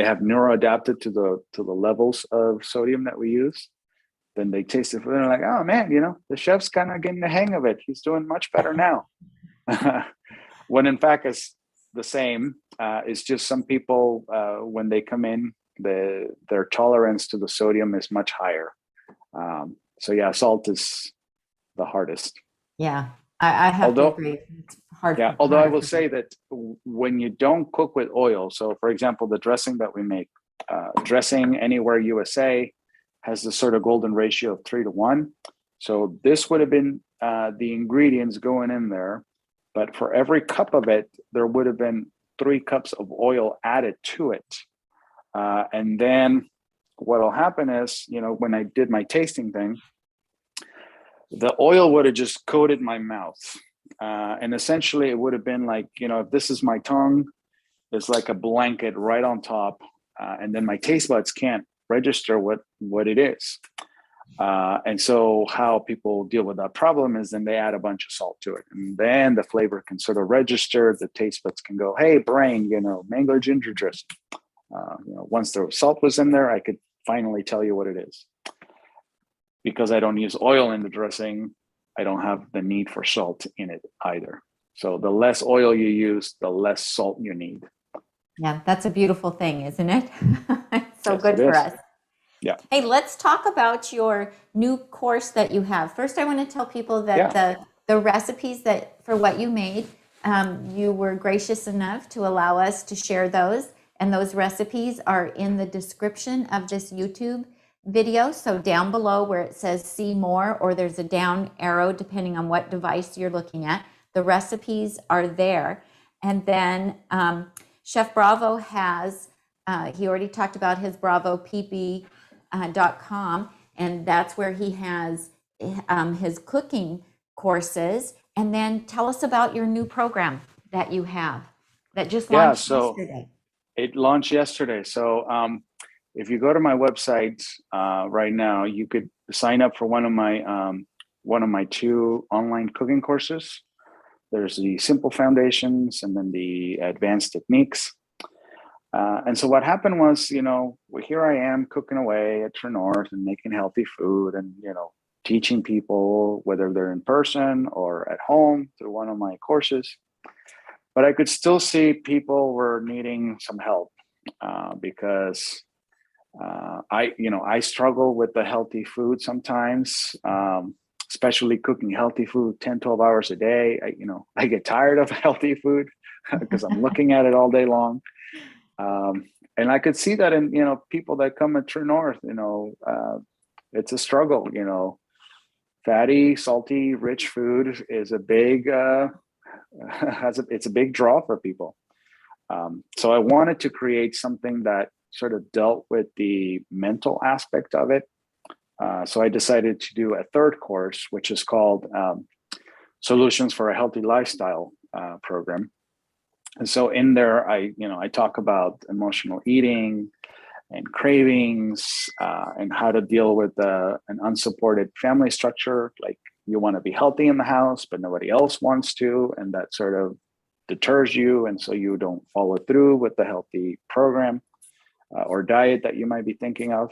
have neuroadapted to the levels of sodium that we use. then they taste the food and they're like, oh man, the chef's kind of getting the hang of it. He's doing much better now. When in fact it's the same. It's just some people, when they come in, their tolerance to the sodium is much higher. So yeah, salt is the hardest. Yeah, I have to agree. It's hard. Yeah, although I will say that when you don't cook with oil, so for example, the dressing that we make, Dressing Anywhere USA has this sort of golden ratio of 3-to-1. So this would have been the ingredients going in there, but for every cup of it, there would have been 3 cups of oil added to it. And then what will happen is, when I did my tasting thing, the oil would have just coated my mouth. And essentially it would have been like, if this is my tongue, it's like a blanket right on top. And then my taste buds can't register what it is. And so how people deal with that problem is then they add a bunch of salt to it. And then the flavor can sort of register. The taste buds can go, hey, brain, mango ginger dressing. Once the salt was in there, I could finally tell you what it is. Because I don't use oil in the dressing, I don't have the need for salt in it either. So the less oil you use, the less salt you need. Yeah, that's a beautiful thing, isn't it? It's so Yes, good for us. Yeah. Hey, let's talk about your new course that you have. First, I want to tell people that the recipes for what you made, you were gracious enough to allow us to share those. And those recipes are in the description of this YouTube video. So down below where it says see more, or there's a down arrow depending on what device you're looking at, the recipes are there. And then Chef Bravo has, he already talked about his BravoPB.com, and that's where he has his cooking courses. And then tell us about your new program that you have that just launched yesterday. It launched yesterday. So if you go to my website right now, you could sign up for one of my 2 online cooking courses. There's the simple foundations and then the advanced techniques. And so what happened was, here I am cooking away at TrueNorth and making healthy food and, teaching people, whether they're in person or at home, through one of my courses. But I could still see people were needing some help because I struggle with the healthy food sometimes, especially cooking healthy food 10, 12 hours a day. I get tired of healthy food because I'm looking at it all day long. And I could see that in, people that come at TrueNorth, it's a struggle, fatty, salty, rich food is a big, it's a big draw for people. So I wanted to create something that sort of dealt with the mental aspect of it. So I decided to do a 3rd course, which is called Solutions for a Healthy Lifestyle program. And so in there, I talk about emotional eating and cravings and how to deal with an unsupported family structure. Like you want to be healthy in the house, but nobody else wants to, and that sort of deters you. And so you don't follow through with the healthy program or diet that you might be thinking of.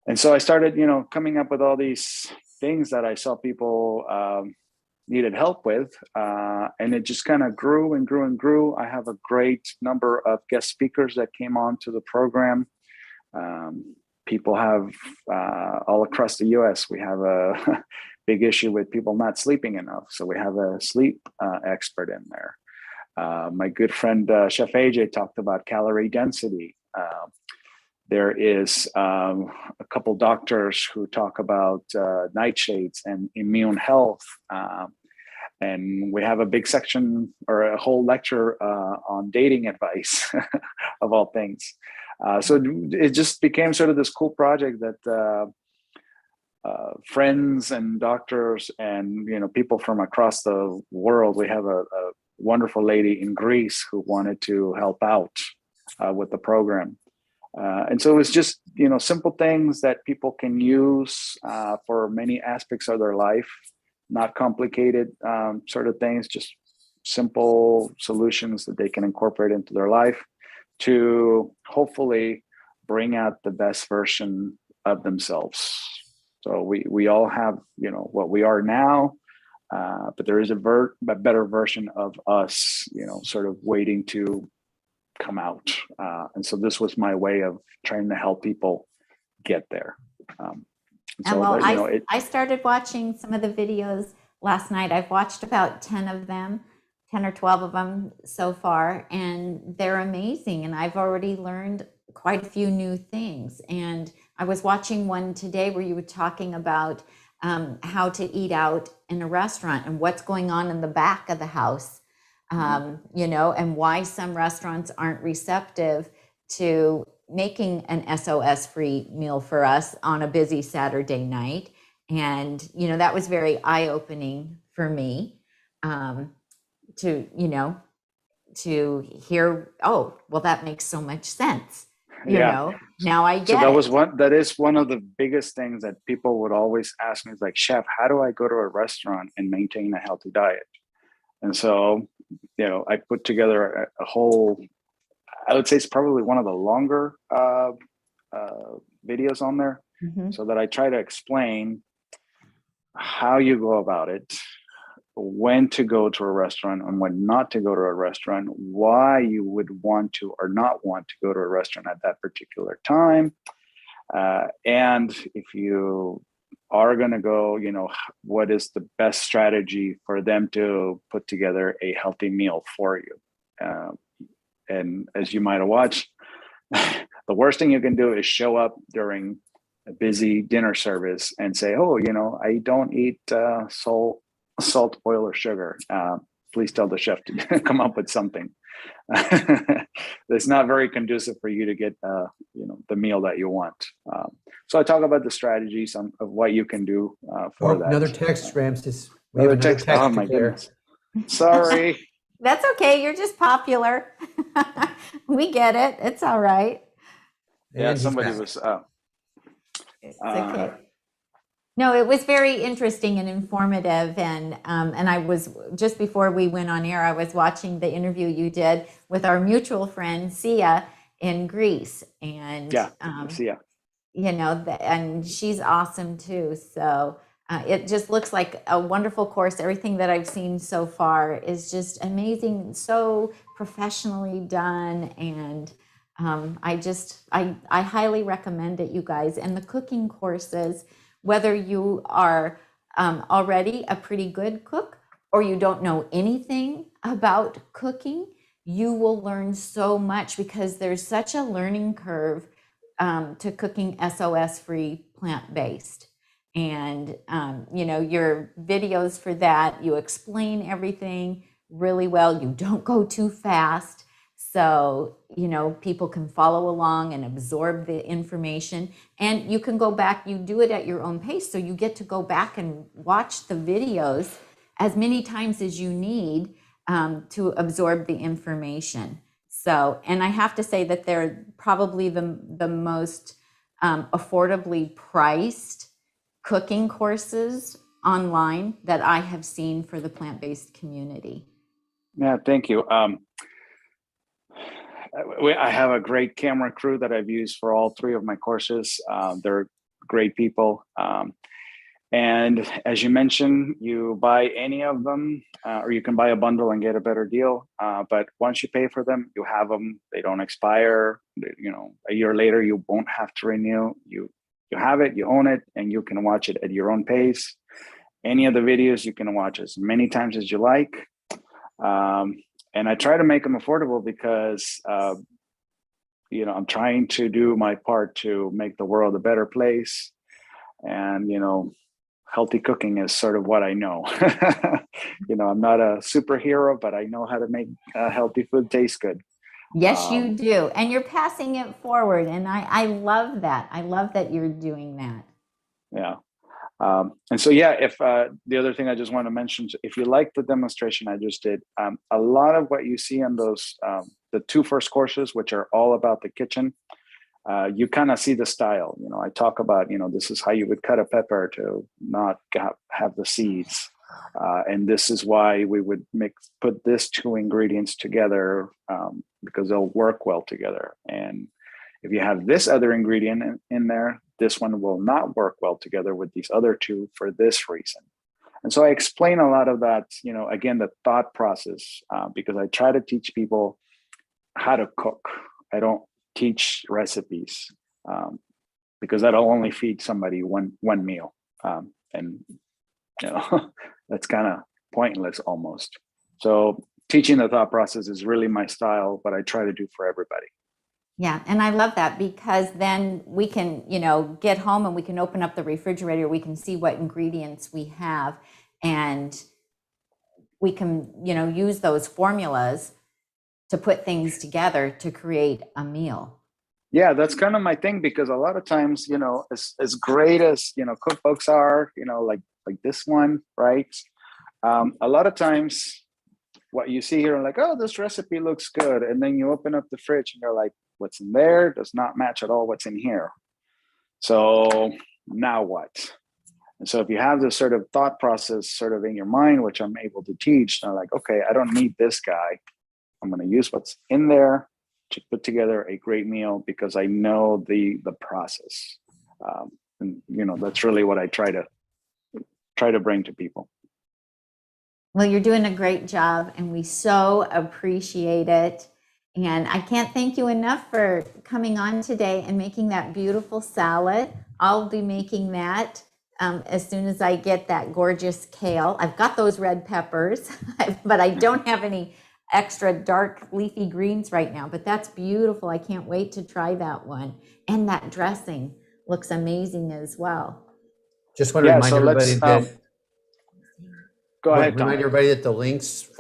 And so I started, coming up with all these things that I saw people needed help with. And it just kind of grew and grew and grew. I have a great number of guest speakers that came on to the program. People have all across the US, we have a big issue with people not sleeping enough. So we have a sleep expert in there. My good friend, Chef AJ, talked about calorie density. There is a couple doctors who talk about nightshades and immune health. And we have a big section or a whole lecture on dating advice of all things. So it just became sort of this cool project that friends and doctors and people from across the world. We have a wonderful lady in Greece who wanted to help out with the program. And so it's just, simple things that people can use for many aspects of their life, not complicated sort of things, just simple solutions that they can incorporate into their life to hopefully bring out the best version of themselves. So we all have, what we are now, but there is a better version of us, sort of waiting to come out. And so this was my way of trying to help people get there. And well, I started watching some of the videos last night. I've watched about 10 of them, 10 or 12 of them so far, and they're amazing. And I've already learned quite a few new things. And I was watching one today where you were talking about how to eat out in a restaurant and what's going on in the back of the house, and why some restaurants aren't receptive to making an SOS-free meal for us on a busy Saturday night. And, that was very eye-opening for me to hear, oh, well, that makes so much sense. Now I get so that is one of the biggest things that people would always ask me is like, Chef, how do I go to a restaurant and maintain a healthy diet? And so, I put together a whole, I would say it's probably one of the longer videos on there, so that I try to explain how you go about it, when to go to a restaurant and when not to go to a restaurant, why you would want to or not want to go to a restaurant at that particular time. And if you are going to go, what is the best strategy for them to put together a healthy meal for you. And as you might have watched, the worst thing you can do is show up during a busy dinner service and say, oh, I don't eat salt, oil, or sugar. Please tell the chef to come up with something. It's not very conducive for you to get, the meal that you want. So I talk about the strategies of what you can do for that. Another text, Ramses. Another text. Oh my goodness. Sorry. That's okay. You're just popular. We get it. It's all right. Yeah, somebody was. It's okay. No, it was very interesting and informative, and I was, just before we went on air, I was watching the interview you did with our mutual friend Sia in Greece, and Sia. And she's awesome too. So it just looks like a wonderful course. Everything that I've seen so far is just amazing, so professionally done, and I highly recommend it, you guys. And the cooking courses, whether you are already a pretty good cook or you don't know anything about cooking, you will learn so much because there's such a learning curve to cooking SOS-free plant-based. And, your videos for that, you explain everything really well. You don't go too fast. So, people can follow along and absorb the information, and you can go back, you do it at your own pace. So you get to go back and watch the videos as many times as you need to absorb the information. So, and I have to say that they're probably the most affordably priced cooking courses online that I have seen for the plant-based community. Yeah, thank you. I have a great camera crew that I've used for all three of my courses. They're great people. And as you mentioned, you buy any of them, or you can buy a bundle and get a better deal. But once you pay for them, you have them. They don't expire. A year later, you won't have to renew. You have it, you own it, and you can watch it at your own pace. Any of the videos you can watch as many times as you like. And I try to make them affordable because, I'm trying to do my part to make the world a better place. And, healthy cooking is sort of what I know. I'm not a superhero, but I know how to make healthy food taste good. Yes, you do. And you're passing it forward. And I love that. I love that you're doing that. Yeah. And so, if the other thing I just want to mention, if you like the demonstration I just did, a lot of what you see on those, the two first courses, which are all about the kitchen, you kind of see the style. I talk about, this is how you would cut a pepper to not have the seeds. And this is why we would put these two ingredients together because they'll work well together. And if you have this other ingredient in there, this one will not work well together with these other two for this reason. And so I explain a lot of that, again, the thought process, because I try to teach people how to cook. I don't teach recipes, because that'll only feed somebody one meal. And that's kind of pointless almost. So teaching the thought process is really my style, what I try to do for everybody. Yeah, and I love that, because then we can, get home and we can open up the refrigerator, we can see what ingredients we have, and we can, use those formulas to put things together to create a meal. Yeah, that's kind of my thing, because a lot of times, as great as, cookbooks are, like this one, right? A lot of times what you see here, like, oh, this recipe looks good. And then you open up the fridge and you're like, what's in there does not match at all what's in here. So now what? And so if you have this sort of thought process sort of in your mind, which I'm able to teach, I'm like, okay, I don't need this guy. I'm going to use what's in there to put together a great meal, because I know the process. And that's really what I try to bring to people. Well, you're doing a great job, and we so appreciate it. And I can't thank you enough for coming on today and making that beautiful salad. I'll be making that as soon as I get that gorgeous kale. I've got those red peppers, but I don't have any extra dark leafy greens right now, but that's beautiful. I can't wait to try that one. And that dressing looks amazing as well. Just want to remind everybody that go ahead, Tom. Remind everybody that the links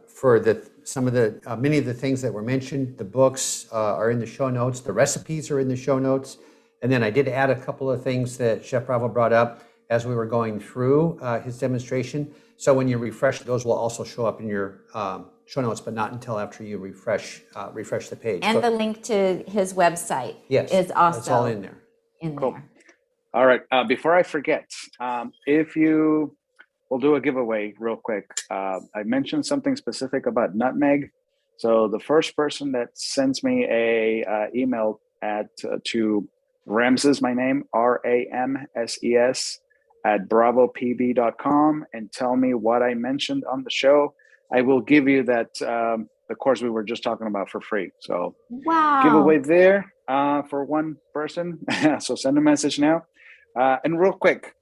for some of the many of the things that were mentioned, the books are in the show notes, the recipes are in the show notes, and then I did add a couple of things that Chef Bravo brought up as we were going through his demonstration. So when you refresh, those will also show up in your show notes, but not until after you refresh the page. And the link to his website is also it's all in there. Cool. There. All right. Before I forget, we'll do a giveaway real quick. I mentioned something specific about nutmeg. So the first person that sends me a email to Ramses, my name, RAMSES @bravopb.com, and tell me what I mentioned on the show, I will give you that the course we were just talking about for free. So wow, giveaway there for one person. So send a message now. And real quick,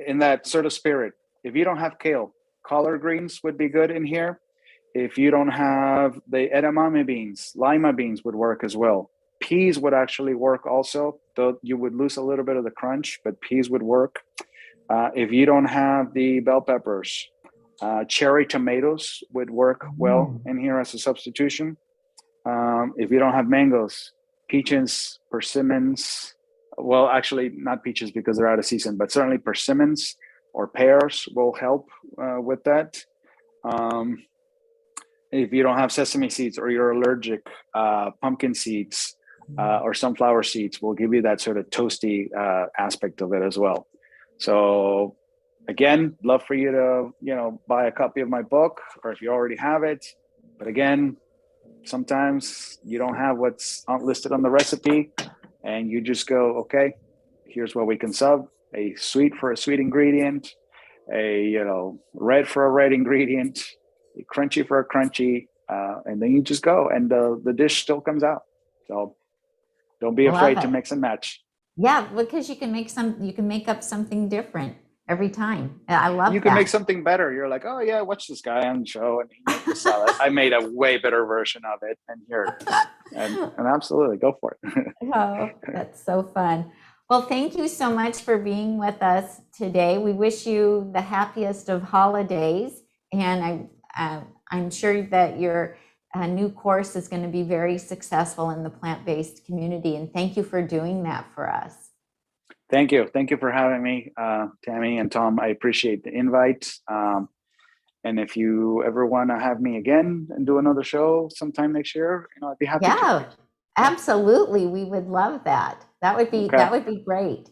in that sort of spirit, if you don't have kale, collard greens would be good in here. If you don't have the edamame beans, lima beans would work as well. Peas would actually work also, though you would lose a little bit of the crunch, but peas would work. If you don't have the bell peppers, cherry tomatoes would work well in here as a substitution. If you don't have mangoes, peaches, persimmons, well, actually not peaches because they're out of season, but certainly persimmons or pears will help with that. If you don't have sesame seeds or you're allergic, pumpkin seeds or sunflower seeds will give you that sort of toasty aspect of it as well. So again, love for you to, buy a copy of my book, or if you already have it. But again, sometimes you don't have what's listed on the recipe, and you just go, okay, here's what we can sub: a sweet for a sweet ingredient, a red for a red ingredient, a crunchy for a crunchy, and then you just go, and the dish still comes out. So don't be afraid to mix and match. Yeah, because you can make up something different every time. I love you can make something better. You're like, oh yeah, watch this guy on the show and he made the salad. I made a way better version of it, and here it is. And absolutely go for it. Oh, that's so fun. Well, thank you so much for being with us today. We wish you the happiest of holidays, and I'm sure that your new course is going to be very successful in the plant-based community, and thank you for doing that for us. Thank you. Thank you for having me, Tami and Tom. I appreciate the invite. And if you ever want to have me again and do another show sometime next year, I'd be happy to. Yeah, absolutely. We would love that. That would be great.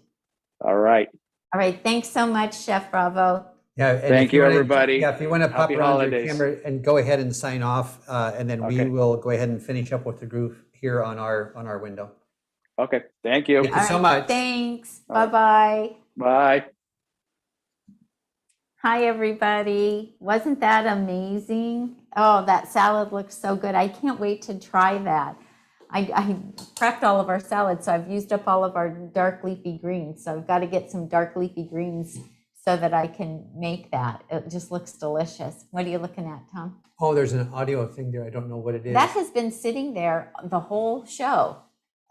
All right. All right. Thanks so much, Chef Bravo. Yeah. Thank you, everybody. Yeah. If you want to pop around your camera and go ahead and sign off, and then we will go ahead and finish up with the group here on our window. Okay. Thank you. Thank you so All much. Thanks. All right. Bye-bye. Bye. Hi, everybody. Wasn't that amazing? Oh, that salad looks so good. I can't wait to try that. I prepped all of our salads, so I've used up all of our dark leafy greens. So I've got to get some dark leafy greens so that I can make that. It just looks delicious. What are you looking at, Tom? Oh, there's an audio thing there. I don't know what it is. That has been sitting there the whole show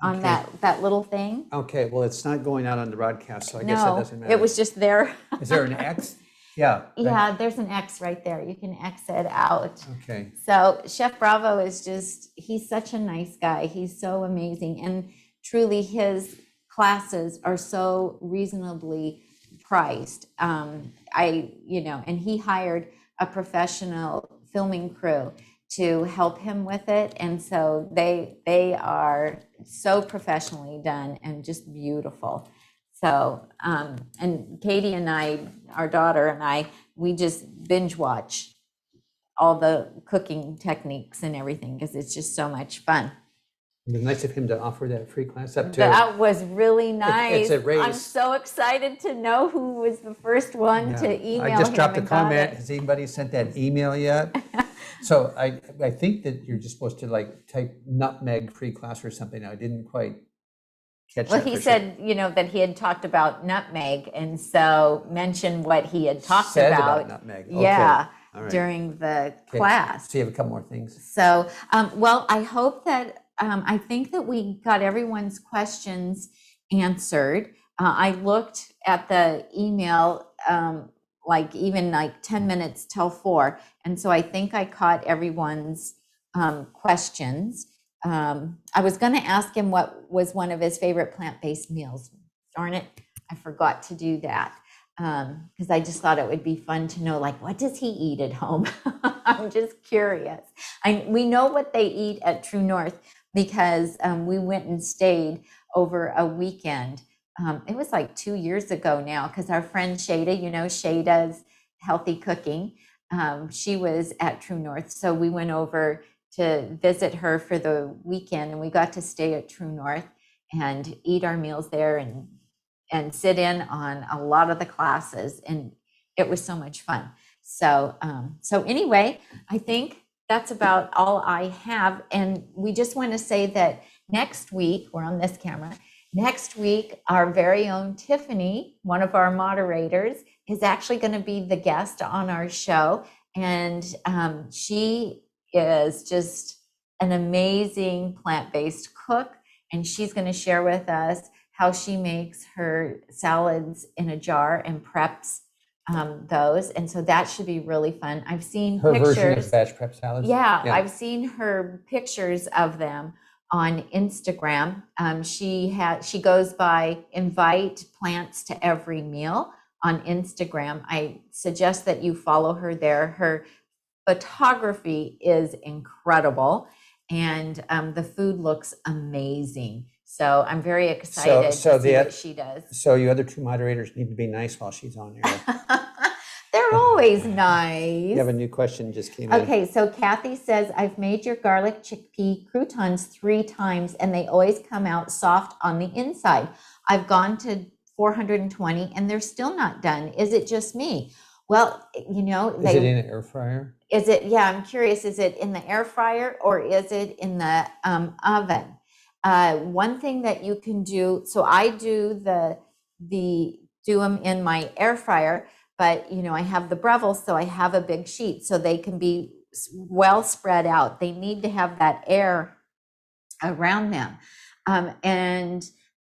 on Okay. that little thing. Okay, well, it's not going out on the broadcast, so I guess that No, doesn't matter. it was just there. Is there an X? Yeah. Yeah, there's an X right there. You can X it out. Okay. So Chef Bravo is just, he's such a nice guy. He's so amazing. And truly his classes are so reasonably priced. And he hired a professional filming crew to help him with it. And so they are so professionally done and just beautiful. So, and Katie and I, our daughter and I, we just binge watch all the cooking techniques and everything because it's just so much fun. It was nice of him to offer that free class up too. That was really nice. It's a race. I'm so excited to know who was the first one to email him. I just dropped a and got comment. it. Has anybody sent that email yet? So I think that you're just supposed to like type nutmeg free class or something. I didn't quite catch Well, that. he for said, that he had talked about nutmeg, and so mentioned what he had talked Said about. nutmeg. Okay. Yeah, All right. during the Okay. class. So you have a couple more things. So, well, I hope that, I think that we got everyone's questions answered. I looked at the email, even 10 minutes till 4. And so I think I caught everyone's questions. I was going to ask him what was one of his favorite plant-based meals. Darn it, I forgot to do that. Because I just thought it would be fun to know, what does he eat at home? I'm just curious. We know what they eat at TrueNorth because we went and stayed over a weekend. It was 2 years ago now because our friend Shada, Shada's Healthy Cooking, she was at TrueNorth. So we went over to visit her for the weekend, and we got to stay at TrueNorth and eat our meals there and sit in on a lot of the classes, and it was so much fun. So anyway, I think that's about all I have. And we just want to say that next week, we're on this camera, next week, our very own Tiffany, one of our moderators, is actually going to be the guest on our show. And she is just an amazing plant-based cook. And she's going to share with us how she makes her salads in a jar and preps those. And so that should be really fun. I've seen Her pictures. version of batch prep salads. Yeah, I've seen her pictures of them on Instagram. She goes by Invite Plants to Every Meal on Instagram. I suggest that you follow her there. Her photography is incredible, and the food looks amazing. So I'm very excited to see what she does. So you other two moderators need to be nice while she's on here. They're always nice. You have a new question just came in. Okay, so Kathy says, I've made your garlic chickpea croutons 3 times and they always come out soft on the inside. I've gone to 420 and they're still not done. Is it just me? Well, Is it in an air fryer? I'm curious, is it in the air fryer or is it in the oven? One thing that you can do, so I do do them in my air fryer, but I have the Breville, so I have a big sheet, so they can be well spread out. They need to have that air around them, and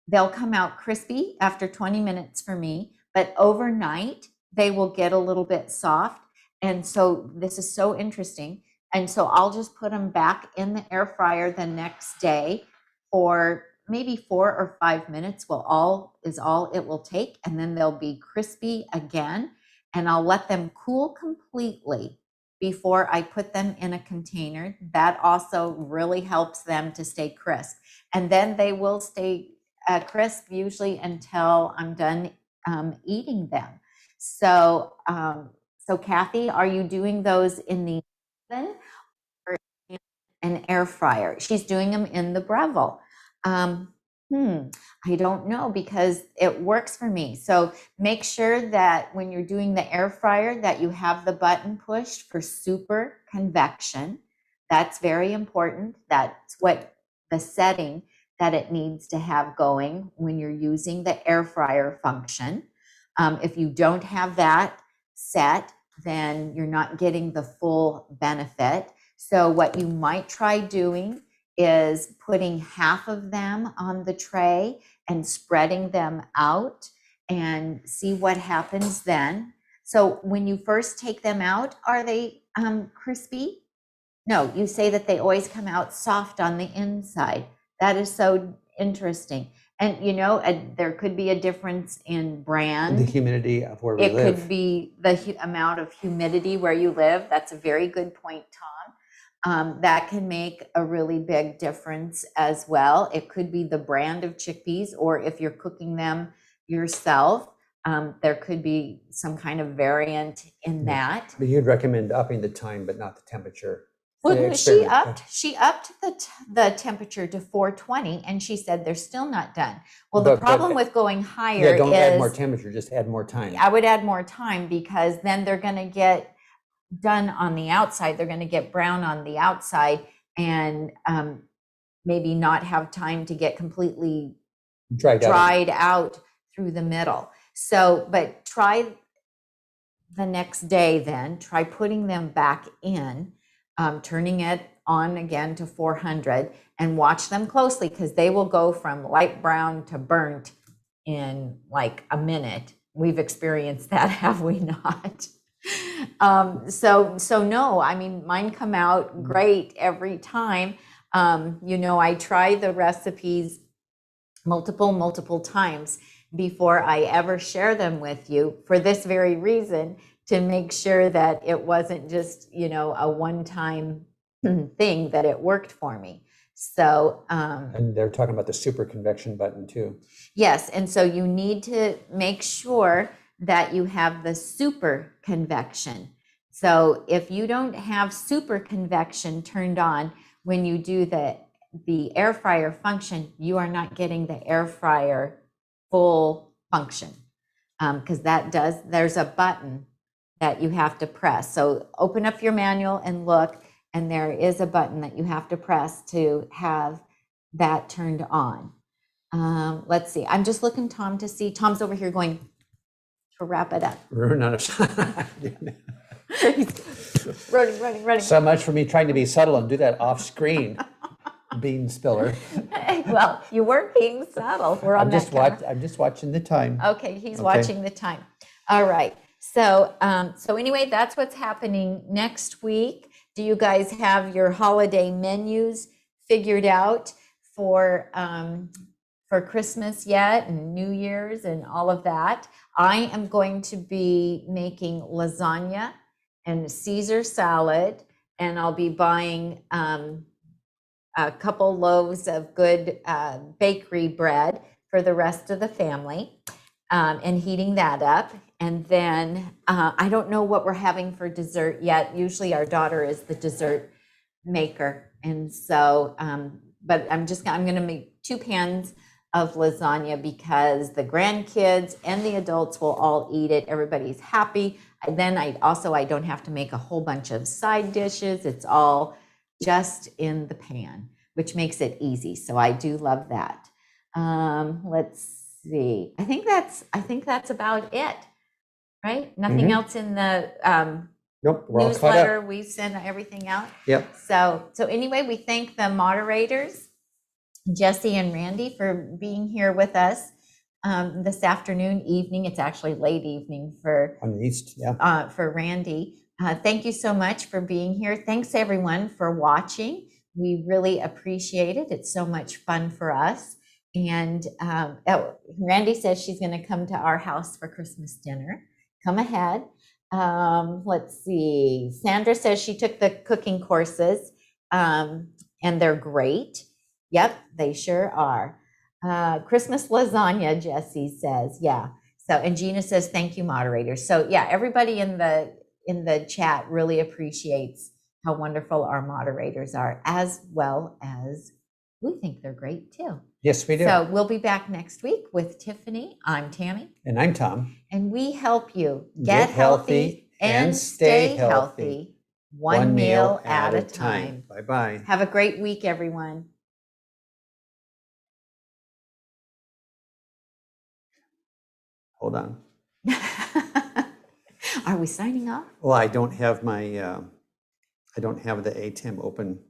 they'll come out crispy after 20 minutes for me. But overnight, they will get a little bit soft, and so this is so interesting. And so I'll just put them back in the air fryer the next day for maybe 4 or 5 minutes. All it will take, and then they'll be crispy again. And I'll let them cool completely before I put them in a container. That also really helps them to stay crisp. And then they will stay crisp usually until I'm done eating them. So, Kathy, are you doing those in the oven or in an air fryer? She's doing them in the Breville. I don't know because it works for me. So make sure that when you're doing the air fryer that you have the button pushed for super convection. That's very important. That's what the setting that it needs to have going when you're using the air fryer function. If you don't have that set, then you're not getting the full benefit. So what you might try doing is putting half of them on the tray and spreading them out and see what happens then. So when you first take them out, are they crispy? No, you say that they always come out soft on the inside. That is so interesting. And you know, there could be a difference in brand. The humidity of where we It live. could be the amount of humidity where you live. That's a very good point, Tom. That can make a really big difference as well. It could be the brand of chickpeas, or if you're cooking them yourself, there could be some kind of variant in that. But you'd recommend upping the time, but not the temperature. Well, she upped the temperature to 420, and she said they're still not done. Well, the problem with going higher don't is add more temperature, just add more time. I would add more time because then they're going to get done on the outside. They're going to get brown on the outside and maybe not have time to get completely dried out through the middle. So, but try the next day then, try putting them back in, turning it on again to 400 and watch them closely because they will go from light brown to burnt in like a minute. We've experienced that, have we not? So no, I mean, mine come out great every time. You know, I try the recipes multiple times before I ever share them with you for this very reason, to make sure that it wasn't just, you know, a one-time thing, that it worked for me. So, and they're talking about the super convection button too. Yes, and so you need to make sure that you have the super convection. So if you don't have super convection turned on when you do the air fryer function, you are not getting the air fryer full function, because there's a button that you have to press. So open up your manual and look, and there is a button that you have to press to have that turned on. Let's see. I'm just looking, Tom, to see. Tom's over here going to wrap it up. Running. running. So much for me trying to be subtle and do that off screen. Bean spiller. Well, you weren't being subtle. We're on I'm just watching the time. Okay, he's watching the time. All right. So anyway, that's what's happening next week. Do you guys have your holiday menus figured out for Christmas yet, and New Year's and all of that? I am going to be making lasagna and Caesar salad, and I'll be buying a couple loaves of good bakery bread for the rest of the family, and heating that up. And then I don't know what we're having for dessert yet. Usually our daughter is the dessert maker. And so, but I'm going to make 2 pans of lasagna because the grandkids and the adults will all eat it. Everybody's happy. And then I don't have to make a whole bunch of side dishes. It's all just in the pan, which makes it easy. So I do love that. Let's see. I think that's about it, right? Nothing else in the Nope, we're all caught newsletter. up. We send everything out. Yep. So anyway, we thank the moderators, Jesse and Randy, for being here with us this afternoon, evening. It's actually late evening for On the east, yeah. For Randy. Thank you so much for being here. Thanks everyone for watching. We really appreciate it. It's so much fun for us. And Randy says she's going to come to our house for Christmas dinner. Come ahead. Let's see. Sandra says she took the cooking courses and they're great. Yep, they sure are. Christmas lasagna, Jesse says. Yeah. So, and Gina says, thank you, moderators. So yeah, everybody in the chat really appreciates how wonderful our moderators are, as well as we think they're great too. Yes, we do. So we'll be back next week with Tiffany. I'm Tami. And I'm Tom. And we help you Get healthy and stay healthy. one meal at a time. Bye-bye. Have a great week, everyone. Hold on. Are we signing off? Well, I don't have my, I don't have the ATEM open.